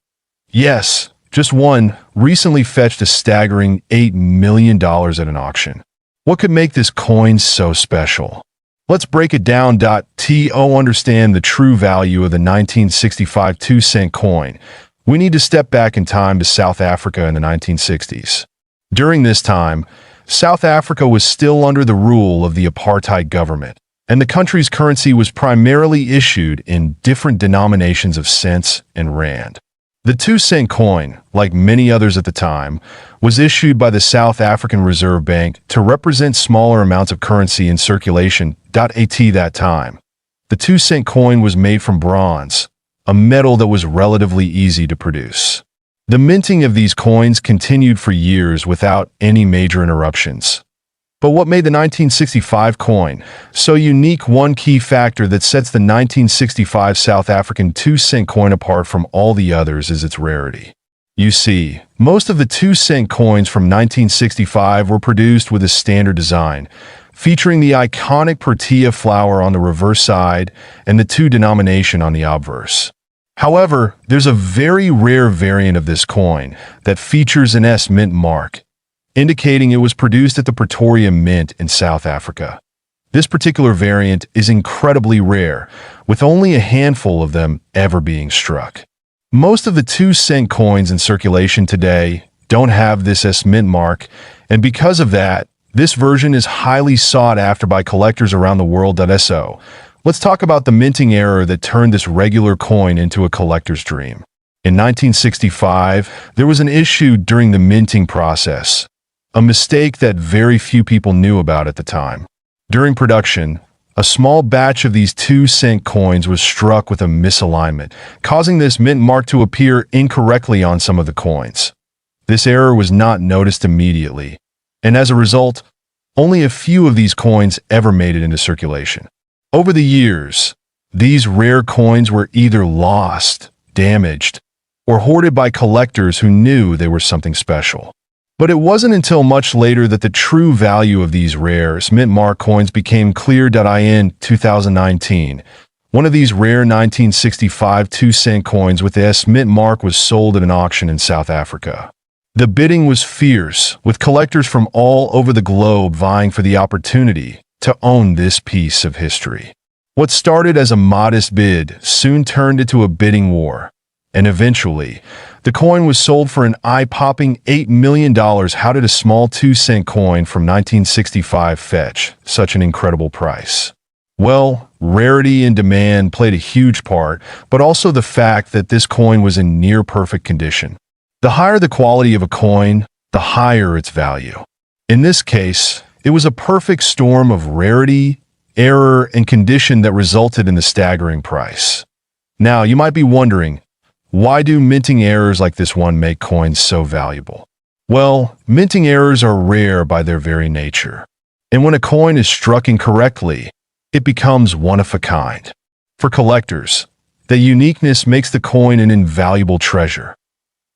yes, just one, recently fetched a staggering $8 million at an auction. What could make this coin so special? Let's break it down. To understand the true value of the 1965 2-cent coin, we need to step back in time to South Africa in the 1960s. During this time, South Africa was still under the rule of the apartheid government, and the country's currency was primarily issued in different denominations of cents and rand. The 2-cent coin, like many others at the time, was issued by the South African Reserve Bank to represent smaller amounts of currency in circulation. At that time, the 2-cent coin was made from bronze, a metal that was relatively easy to produce. The minting of these coins continued for years without any major interruptions. But what made the 1965 coin so unique? One key factor that sets the 1965 South African 2-cent coin apart from all the others is its rarity. You see, most of the 2-cent coins from 1965 were produced with a standard design, featuring the iconic Protea flower on the reverse side and the 2 denomination on the obverse. However, there's a very rare variant of this coin that features an S mint mark, indicating it was produced at the Pretoria Mint in South Africa. This particular variant is incredibly rare, with only a handful of them ever being struck. Most of the 2-cent coins in circulation today don't have this S mint mark, and because of that, this version is highly sought after by collectors around the world. So, let's talk about the minting error that turned this regular coin into a collector's dream. In 1965, there was an issue during the minting process, a mistake that very few people knew about at the time. During production, a small batch of these 2-cent coins was struck with a misalignment, causing this mint mark to appear incorrectly on some of the coins. This error was not noticed immediately, and as a result, only a few of these coins ever made it into circulation. Over the years, these rare coins were either lost, damaged, or hoarded by collectors who knew they were something special. But it wasn't until much later that the true value of these rare mint mark coins became clear. In 2019, one of these rare 1965 2-cent coins with the S mint mark was sold at an auction in South Africa. The bidding was fierce, with collectors from all over the globe vying for the opportunity to own this piece of history. What started as a modest bid soon turned into a bidding war, and eventually, the coin was sold for an eye-popping $8 million. How did a small 2-cent coin from 1965 fetch such an incredible price? Well, rarity and demand played a huge part, but also the fact that this coin was in near-perfect condition. The higher the quality of a coin, the higher its value. In this case, it was a perfect storm of rarity, error, and condition that resulted in the staggering price. Now, you might be wondering, why do minting errors like this one make coins so valuable? Well, minting errors are rare by their very nature. And when a coin is struck incorrectly, it becomes one of a kind. For collectors, the uniqueness makes the coin an invaluable treasure.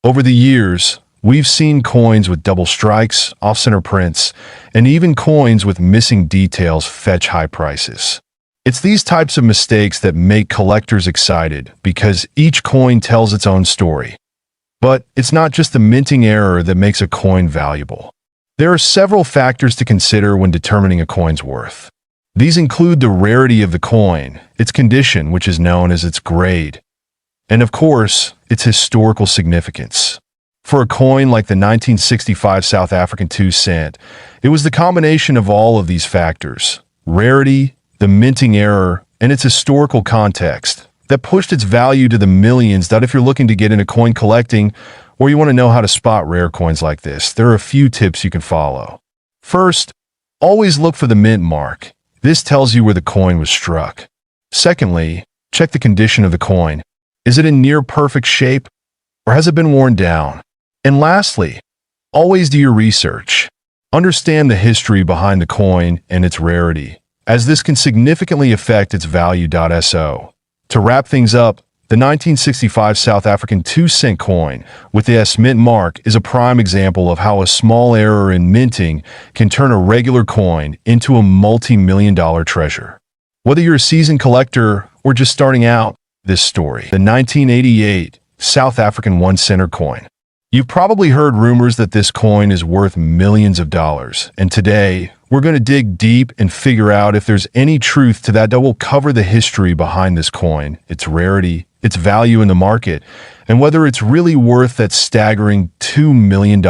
Over the years, we've seen coins with double strikes, off-center prints, and even coins with missing details fetch high prices. It's these types of mistakes that make collectors excited because each coin tells its own story. But it's not just the minting error that makes a coin valuable. There are several factors to consider when determining a coin's worth. These include the rarity of the coin, its condition, which is known as its grade, and of course, its historical significance. For a coin like the 1965 South African 2-cent, it was the combination of all of these factors, rarity, the minting error, and its historical context, that pushed its value to the millions. If you're looking to get into coin collecting, or you want to know how to spot rare coins like this, there are a few tips you can follow. First, always look for the mint mark. This tells you where the coin was struck. Secondly, check the condition of the coin. Is it in near perfect shape, or has it been worn down? And lastly, always do your research. Understand the history behind the coin and its rarity, as this can significantly affect its value. So, to wrap things up, the 1965 South African 2-cent coin with the S mint mark is a prime example of how a small error in minting can turn a regular coin into a multi-million-dollar treasure. Whether you're a seasoned collector or just starting out, this story, the 1988 South African 1-center coin. You've probably heard rumors that this coin is worth millions of dollars, and today, we're going to dig deep and figure out if there's any truth to that. We'll cover the history behind this coin, its rarity, its value in the market, and whether it's really worth that staggering $2 million.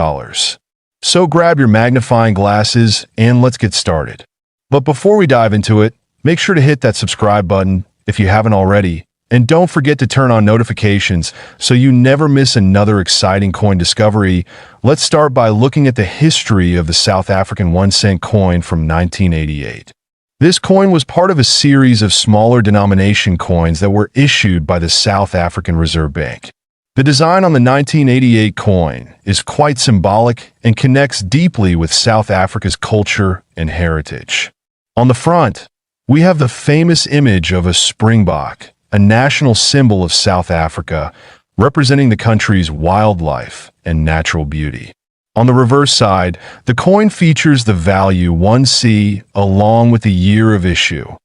So grab your magnifying glasses and let's get started. But before we dive into it, make sure to hit that subscribe button if you haven't already, and don't forget to turn on notifications so you never miss another exciting coin discovery. Let's start by looking at the history of the South African 1-cent coin from 1988. This coin was part of a series of smaller denomination coins that were issued by the South African Reserve Bank. The design on the 1988 coin is quite symbolic and connects deeply with South Africa's culture and heritage. On the front, we have the famous image of a springbok, a national symbol of South Africa, representing the country's wildlife and natural beauty. On the reverse side, the coin features the value 1C along with the year of issue.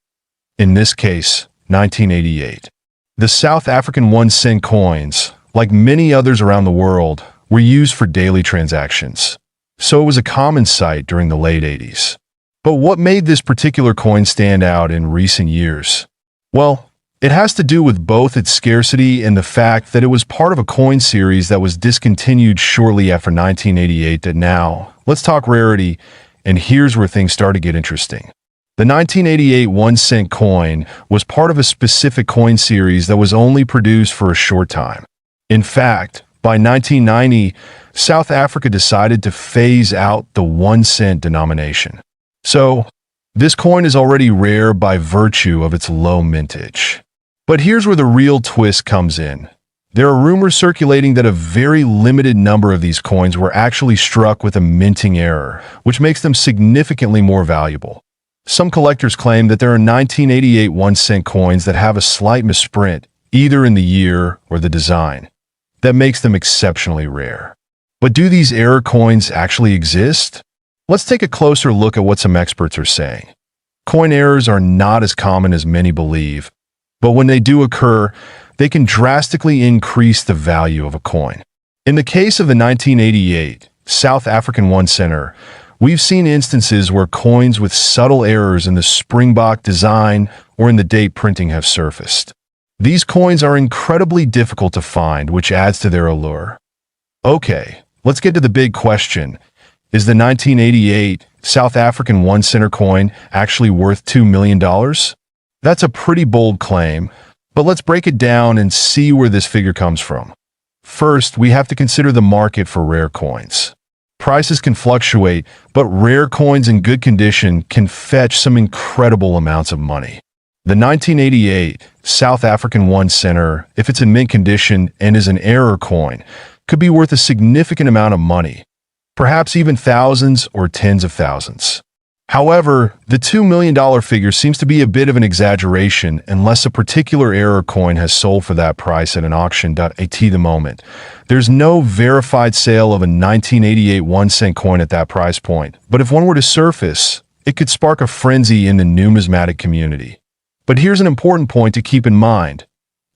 In this case, 1988. The South African 1-cent coins, like many others around the world, were used for daily transactions, so it was a common sight during the late 80s. But what made this particular coin stand out in recent years? Well, it has to do with both its scarcity and the fact that it was part of a coin series that was discontinued shortly after 1988. Now, let's talk rarity, and here's where things start to get interesting. The 1988 1-cent coin was part of a specific coin series that was only produced for a short time. In fact, by 1990, South Africa decided to phase out the 1-cent denomination. So, this coin is already rare by virtue of its low mintage. But here's where the real twist comes in. There are rumors circulating that a very limited number of these coins were actually struck with a minting error, which makes them significantly more valuable. Some collectors claim that there are 1988 1-cent coins that have a slight misprint, either in the year or the design, that makes them exceptionally rare. But do these error coins actually exist? Let's take a closer look at what some experts are saying. Coin errors are not as common as many believe, but when they do occur, they can drastically increase the value of a coin. In the case of the 1988 South African 1-center, we've seen instances where coins with subtle errors in the springbok design or in the date printing have surfaced. These coins are incredibly difficult to find, which adds to their allure. Okay, let's get to the big question. Is the 1988 South African 1-center coin actually worth $2 million? That's a pretty bold claim, but let's break it down and see where this figure comes from. First, we have to consider the market for rare coins. Prices can fluctuate, but rare coins in good condition can fetch some incredible amounts of money. The 1988 South African 1-center, if it's in mint condition and is an error coin, could be worth a significant amount of money, perhaps even thousands or tens of thousands. However, the $2 million figure seems to be a bit of an exaggeration unless a particular error coin has sold for that price at an auction. At the moment, there's no verified sale of a 1988 1-cent coin at that price point, but if one were to surface, it could spark a frenzy in the numismatic community. But here's an important point to keep in mind.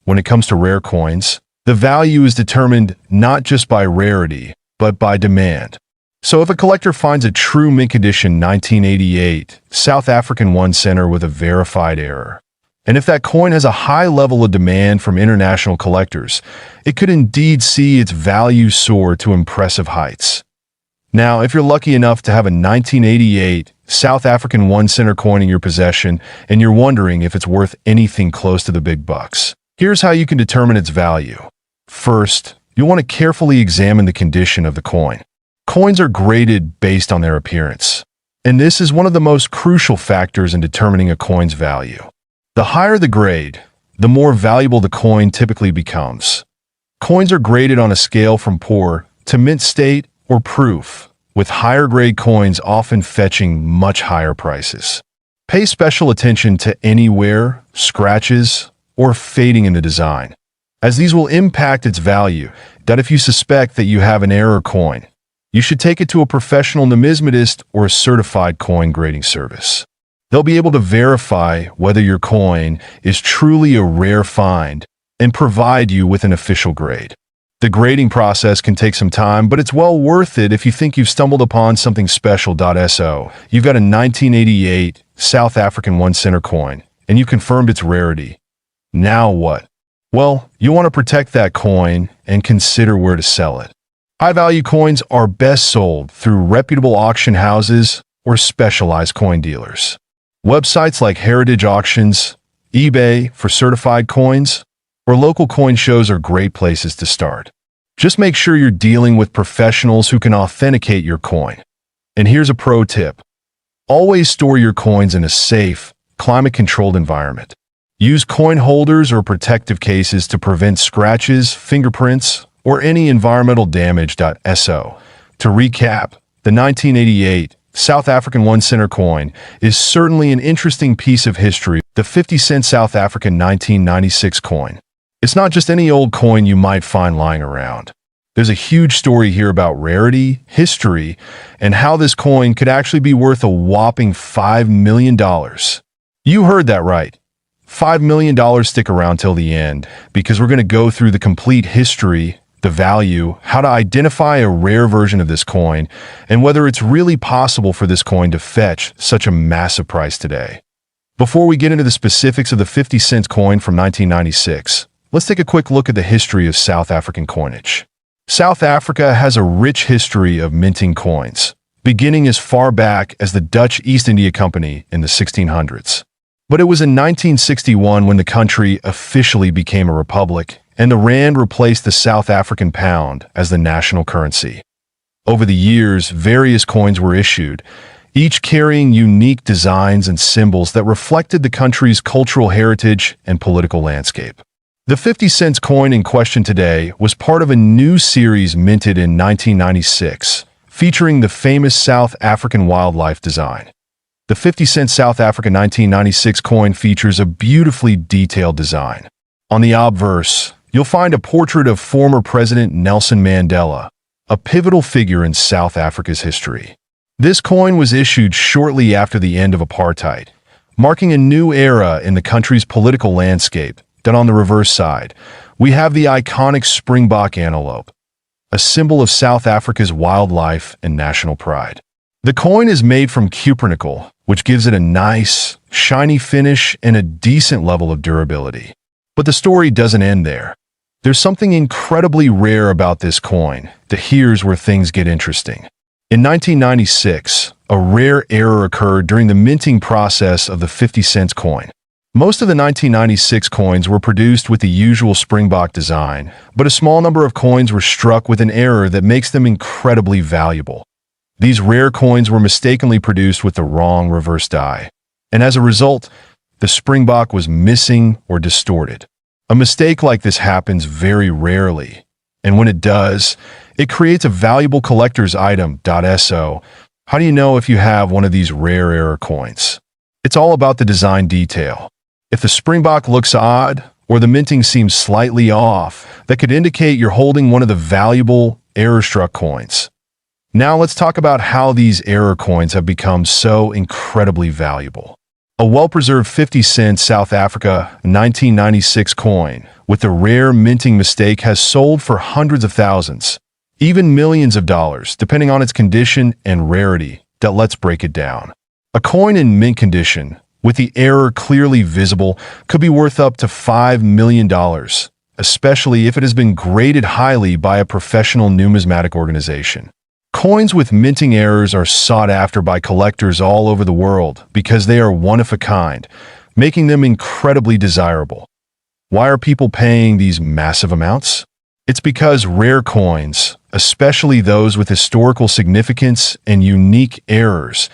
When it comes to rare coins, the value is determined not just by rarity, but by demand. So if a collector finds a true mint condition 1988 South African 1-center with a verified error, and if that coin has a high level of demand from international collectors, it could indeed see its value soar to impressive heights. Now, if you're lucky enough to have a 1988 South African 1-center coin in your possession and you're wondering if it's worth anything close to the big bucks, here's how you can determine its value. First, you'll want to carefully examine the condition of the coin. Coins are graded based on their appearance, and this is one of the most crucial factors in determining a coin's value. The higher the grade, the more valuable the coin typically becomes. Coins are graded on a scale from poor to mint state or proof, with higher grade coins often fetching much higher prices. Pay special attention to any wear, scratches, or fading in the design, as these will impact its value. That if you suspect that you have an error coin, you should take it to a professional numismatist or a certified coin grading service. They'll be able to verify whether your coin is truly a rare find and provide you with an official grade. The grading process can take some time, but it's well worth it if you think you've stumbled upon something special. So, you've got a 1988 South African 1-center coin, and you confirmed its rarity. Now what? Well, you want to protect that coin and consider where to sell it. High-value coins are best sold through reputable auction houses or specialized coin dealers. Websites like Heritage Auctions, eBay for certified coins, or local coin shows are great places to start. Just make sure you're dealing with professionals who can authenticate your coin. And here's a pro tip. Always store your coins in a safe, climate-controlled environment. Use coin holders or protective cases to prevent scratches, fingerprints, or any environmental damage. So, to recap, the 1988 South African 1-center coin is certainly an interesting piece of history. The 50-cent South African 1996 coin. It's not just any old coin you might find lying around. There's a huge story here about rarity, history, and how this coin could actually be worth a whopping $5 million. You heard that right. $5 million. Stick around till the end, because we're going to go through the complete history, the value, how to identify a rare version of this coin, and whether it's really possible for this coin to fetch such a massive price today. Before we get into the specifics of the 50-cent coin from 1996, let's take a quick look at the history of South African coinage. South Africa has a rich history of minting coins, beginning as far back as the Dutch East India Company in the 1600s. But it was in 1961 when the country officially became a republic, and the rand replaced the South African pound as the national currency. Over the years, various coins were issued, each carrying unique designs and symbols that reflected the country's cultural heritage and political landscape. The 50-cent coin in question today was part of a new series minted in 1996, featuring the famous South African wildlife design. The 50-cent South Africa 1996 coin features a beautifully detailed design. On the obverse, you'll find a portrait of former President Nelson Mandela, a pivotal figure in South Africa's history. This coin was issued shortly after the end of apartheid, marking a new era in the country's political landscape. Then on the reverse side, we have the iconic springbok antelope, a symbol of South Africa's wildlife and national pride. The coin is made from cupronickel, which gives it a nice, shiny finish and a decent level of durability. But the story doesn't end there. There's something incredibly rare about this coin. Here's where things get interesting. In 1996, a rare error occurred during the minting process of the 50-cent coin. Most of the 1996 coins were produced with the usual springbok design, but a small number of coins were struck with an error that makes them incredibly valuable. These rare coins were mistakenly produced with the wrong reverse die, and as a result, the springbok was missing or distorted. A mistake like this happens very rarely, and when it does, it creates a valuable collector's item. So, how do you know if you have one of these rare error coins? It's all about the design detail. If the springbok looks odd, or the minting seems slightly off, that could indicate you're holding one of the valuable error-struck coins. Now let's talk about how these error coins have become so incredibly valuable. A well-preserved 50-cent South Africa 1996 coin with a rare minting mistake has sold for hundreds of thousands, even millions of dollars, depending on its condition and rarity. Let's break it down. A coin in mint condition, with the error clearly visible, could be worth up to $5 million, especially if it has been graded highly by a professional numismatic organization. Coins with minting errors are sought after by collectors all over the world because they are one of a kind, making them incredibly desirable. Why are people paying these massive amounts? It's because rare coins, especially those with historical significance and unique errors,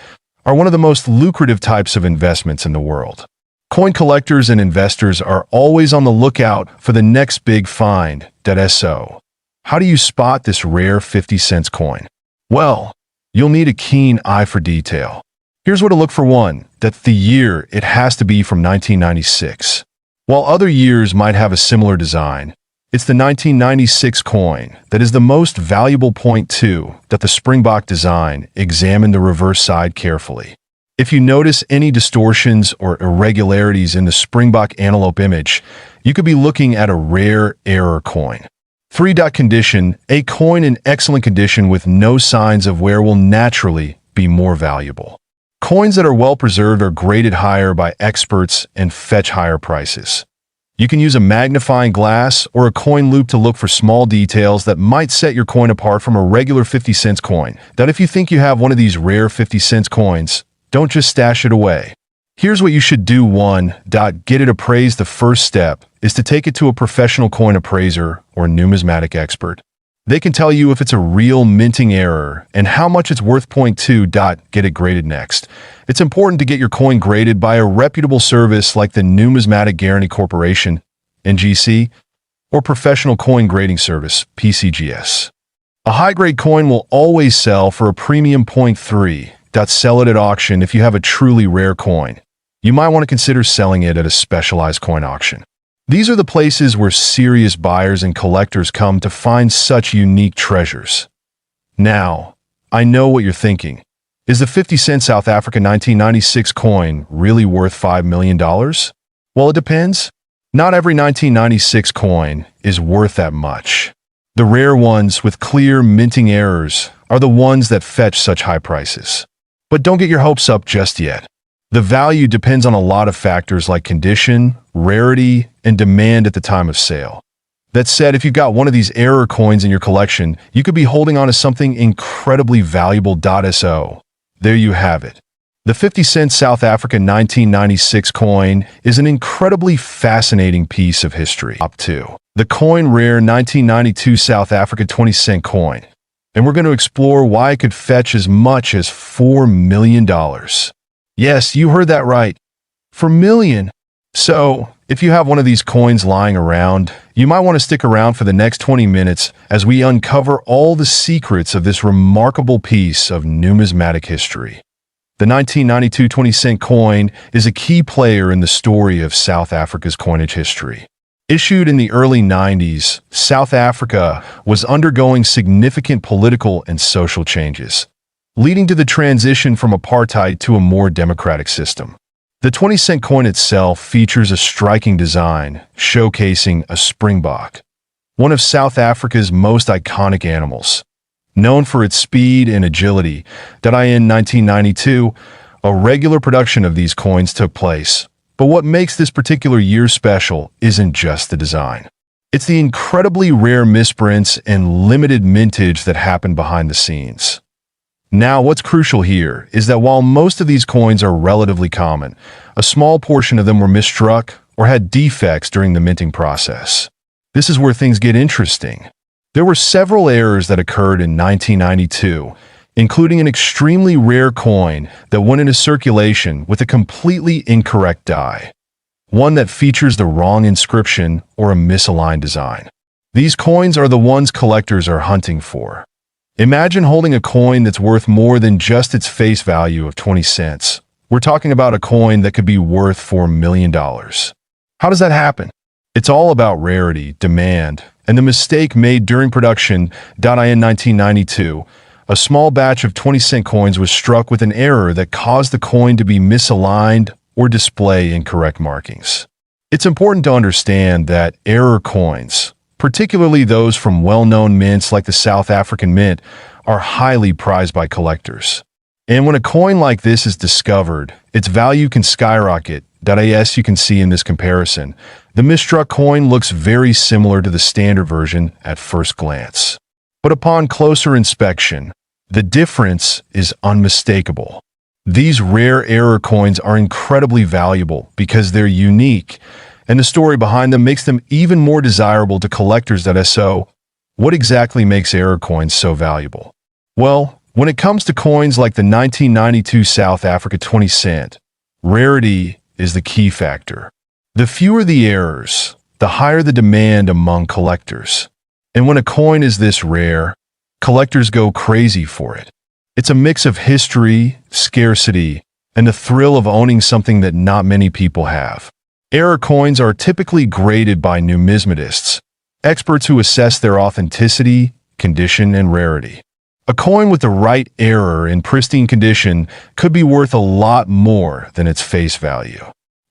are one of the most lucrative types of investments in the world. Coin collectors and investors are always on the lookout for the next big find. So, how do you spot this rare 50-cent coin? Well, you'll need a keen eye for detail. Here's where to look for one. The year, it has to be from 1996. While other years might have a similar design, it's the 1996 coin that is the most valuable. Point 2, that the springbok design. Examine the reverse side carefully. If you notice any distortions or irregularities in the springbok antelope image, you could be looking at a rare error coin. 3. Condition. A coin in excellent condition with no signs of wear will naturally be more valuable. Coins that are well preserved are graded higher by experts and fetch higher prices. You can use a magnifying glass or a coin loop to look for small details that might set your coin apart from a regular 50-cent coin. If you think you have one of these rare 50-cent coins, don't just stash it away. Here's what you should do. 1. Get it appraised. The first step is to take it to a professional coin appraiser or numismatic expert. They can tell you if it's a real minting error and how much it's worth. Point 2. Get it graded next. It's important to get your coin graded by a reputable service like the Numismatic Guarantee Corporation, NGC, or Professional Coin Grading Service, PCGS. A high-grade coin will always sell for a premium. Point 3. Sell it at auction. If you have a truly rare coin, you might want to consider selling it at a specialized coin auction. These are the places where serious buyers and collectors come to find such unique treasures. Now, I know what you're thinking. Is the 50-cent South Africa 1996 coin really worth $5 million? Well, it depends. Not every 1996 coin is worth that much. The rare ones with clear minting errors are the ones that fetch such high prices. But don't get your hopes up just yet. The value depends on a lot of factors like condition, rarity, and demand at the time of sale. That said, if you've got one of these error coins in your collection, you could be holding on to something incredibly valuable. So, there you have it. The 50-cent South African 1996 coin is an incredibly fascinating piece of history. Top 2. The coin rare 1992 South Africa 20-cent coin. And we're going to explore why it could fetch as much as $4 million. Yes, you heard that right. $4 million. So, if you have one of these coins lying around, you might want to stick around for the next 20 minutes as we uncover all the secrets of this remarkable piece of numismatic history. The 1992 20-cent coin is a key player in the story of South Africa's coinage history. Issued in the early 90s, South Africa was undergoing significant political and social changes, leading to the transition from apartheid to a more democratic system. The 20-cent coin itself features a striking design, showcasing a springbok, one of South Africa's most iconic animals. Known for its speed and agility, in 1992, a regular production of these coins took place. But what makes this particular year special isn't just the design. It's the incredibly rare misprints and limited mintage that happen behind the scenes. Now, what's crucial here is that while most of these coins are relatively common, a small portion of them were misstruck or had defects during the minting process. This is where things get interesting. There were several errors that occurred in 1992, including an extremely rare coin that went into circulation with a completely incorrect die, one that features the wrong inscription or a misaligned design. These coins are the ones collectors are hunting for. Imagine holding a coin that's worth more than just its face value of 20 cents. We're talking about a coin that could be worth $4 million. How does that happen? It's all about rarity, demand, and the mistake made during production. In 1992, a small batch of 20-cent coins was struck with an error that caused the coin to be misaligned or display incorrect markings. It's important to understand that error coins, particularly those from well-known mints like the South African Mint, are highly prized by collectors. And when a coin like this is discovered, its value can skyrocket. As you can see in this comparison, the misstruck coin looks very similar to the standard version at first glance. But upon closer inspection, the difference is unmistakable. These rare error coins are incredibly valuable because they're unique, and the story behind them makes them even more desirable to collectors. So, what exactly makes error coins so valuable? Well, when it comes to coins like the 1992 South Africa 20 cent, rarity is the key factor. The fewer the errors, the higher the demand among collectors. And when a coin is this rare, collectors go crazy for it. It's a mix of history, scarcity, and the thrill of owning something that not many people have. Error coins are typically graded by numismatists, experts who assess their authenticity, condition, and rarity. A coin with the right error in pristine condition could be worth a lot more than its face value.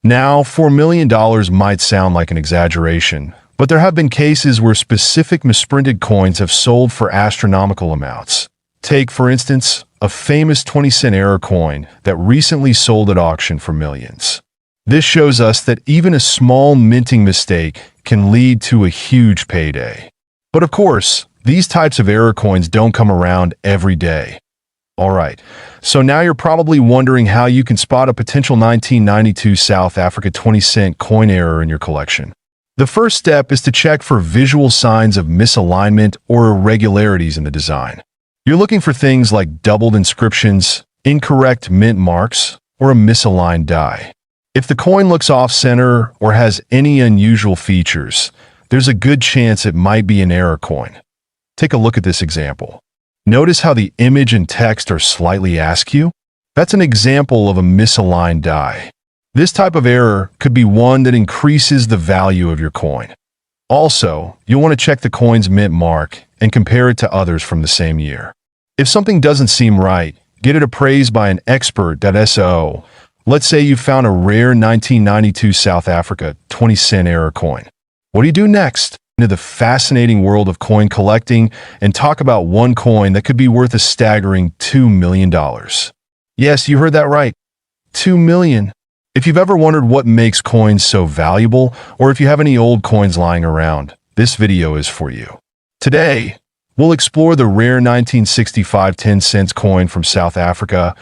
Now, $4 million might sound like an exaggeration, but there have been cases where specific misprinted coins have sold for astronomical amounts. Take, for instance, a famous 20-cent error coin that recently sold at auction for millions. This shows us that even a small minting mistake can lead to a huge payday. But of course, these types of error coins don't come around every day. Alright, so now you're probably wondering how you can spot a potential 1992 South Africa 20-cent coin error in your collection. The first step is to check for visual signs of misalignment or irregularities in the design. You're looking for things like doubled inscriptions, incorrect mint marks, or a misaligned die. If the coin looks off-center or has any unusual features, there's a good chance it might be an error coin. Take a look at this example. Notice how the image and text are slightly askew? That's an example of a misaligned die. This type of error could be one that increases the value of your coin. Also, you'll want to check the coin's mint mark and compare it to others from the same year. If something doesn't seem right, get it appraised by an expert. So, let's say you found a rare 1992 South Africa 20-cent error coin. What do you do next? Into the fascinating world of coin collecting and talk about one coin that could be worth a staggering $2 million. Yes, you heard that right. $2 million. If you've ever wondered what makes coins so valuable, or if you have any old coins lying around, this video is for you. Today, we'll explore the rare 1965 10 cents coin from South Africa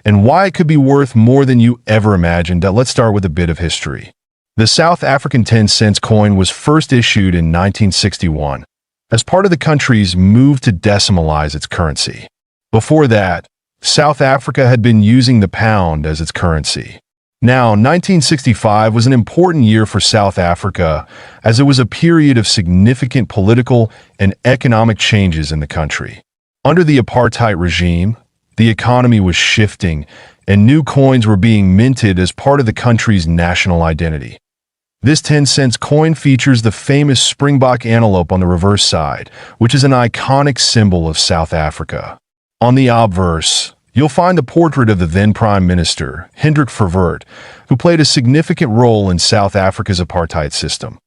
and why it could be worth more than you ever imagined. Let's start with a bit of history. The South African 10-cent coin was first issued in 1961 as part of the country's move to decimalize its currency. Before that, South Africa had been using the pound as its currency. Now, 1965 was an important year for South Africa as it was a period of significant political and economic changes in the country. Under the apartheid regime, the economy was shifting and new coins were being minted as part of the country's national identity. This 10-cent coin features the famous Springbok antelope on the reverse side, which is an iconic symbol of South Africa. On the obverse, you'll find the portrait of the then Prime Minister, Hendrik Verwoerd, who played a significant role in South Africa's apartheid system.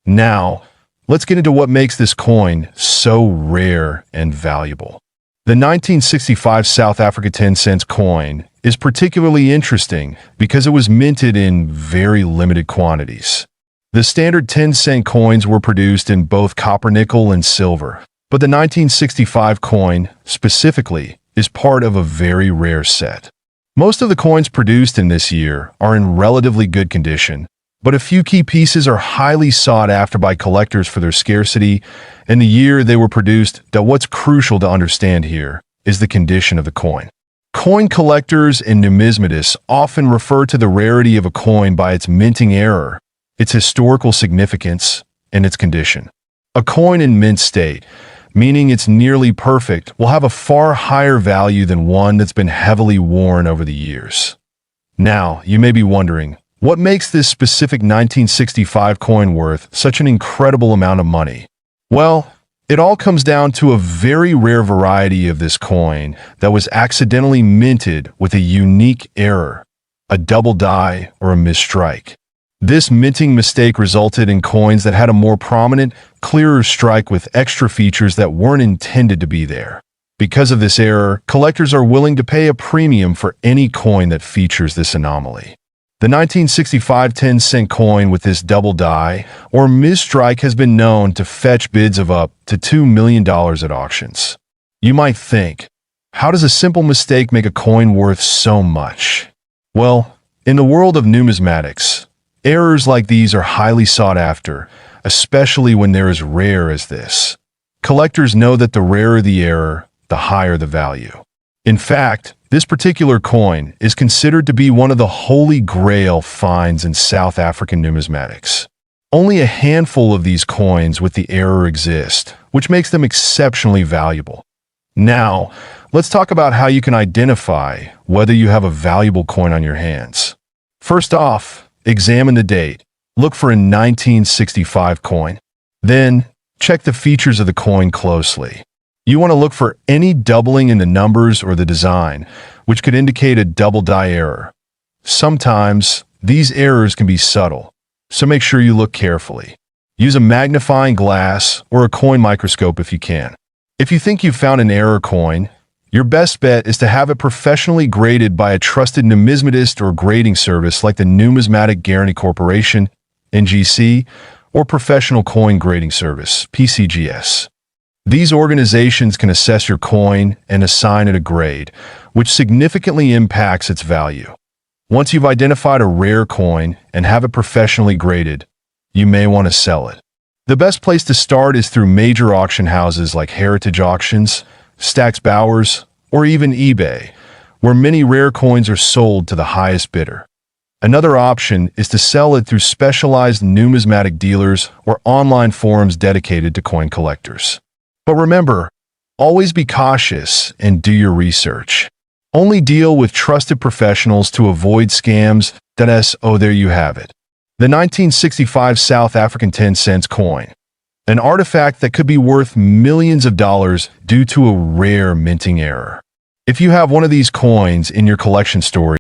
Now, let's get into what makes this coin so rare and valuable. The 1965 South Africa 10-cent coin is particularly interesting because it was minted in very limited quantities. The standard 10-cent coins were produced in both copper, nickel, and silver, but the 1965 coin, specifically, is part of a very rare set. Most of the coins produced in this year are in relatively good condition, but a few key pieces are highly sought after by collectors for their scarcity and the year they were produced. What's crucial to understand here is the condition of the coin. Coin collectors and numismatists often refer to the rarity of a coin by its minting era, its historical significance, and its condition. A coin in mint state, meaning it's nearly perfect, will have a far higher value than one that's been heavily worn over the years. Now, you may be wondering, what makes this specific 1965 coin worth such an incredible amount of money? Well, it all comes down to a very rare variety of this coin that was accidentally minted with a unique error, a double die or a misstrike. This minting mistake resulted in coins that had a more prominent, clearer strike with extra features that weren't intended to be there. Because of this error, collectors are willing to pay a premium for any coin that features this anomaly. The 1965 10-cent coin with this double die or misstrike has been known to fetch bids of up to $2 million at auctions. You might think, how does a simple mistake make a coin worth so much? Well, in the world of numismatics, errors like these are highly sought after, especially when they're as rare as this. Collectors know that the rarer the error, the higher the value. In fact, this particular coin is considered to be one of the holy grail finds in South African numismatics. Only a handful of these coins with the error exist, which makes them exceptionally valuable. Now, let's talk about how you can identify whether you have a valuable coin on your hands. First off, examine the date. Look for a 1965 coin. Then, check the features of the coin closely. You want to look for any doubling in the numbers or the design, which could indicate a double die error. Sometimes, these errors can be subtle, so make sure you look carefully. Use a magnifying glass or a coin microscope if you can. If you think you've found an error coin, your best bet is to have it professionally graded by a trusted numismatist or grading service like the Numismatic Guarantee Corporation, NGC, or Professional Coin Grading Service, PCGS. These organizations can assess your coin and assign it a grade, which significantly impacts its value. Once you've identified a rare coin and have it professionally graded, you may want to sell it. The best place to start is through major auction houses like Heritage Auctions, Stax Bowers, or even eBay, where many rare coins are sold to the highest bidder. Another option is to sell it through specialized numismatic dealers or online forums dedicated to coin collectors. But remember, always be cautious and do your research. Only deal with trusted professionals to avoid scams. There you have it. The 1965 South African 10-cent coin. An artifact that could be worth millions of dollars due to a rare minting error. If you have one of these coins in your collection story,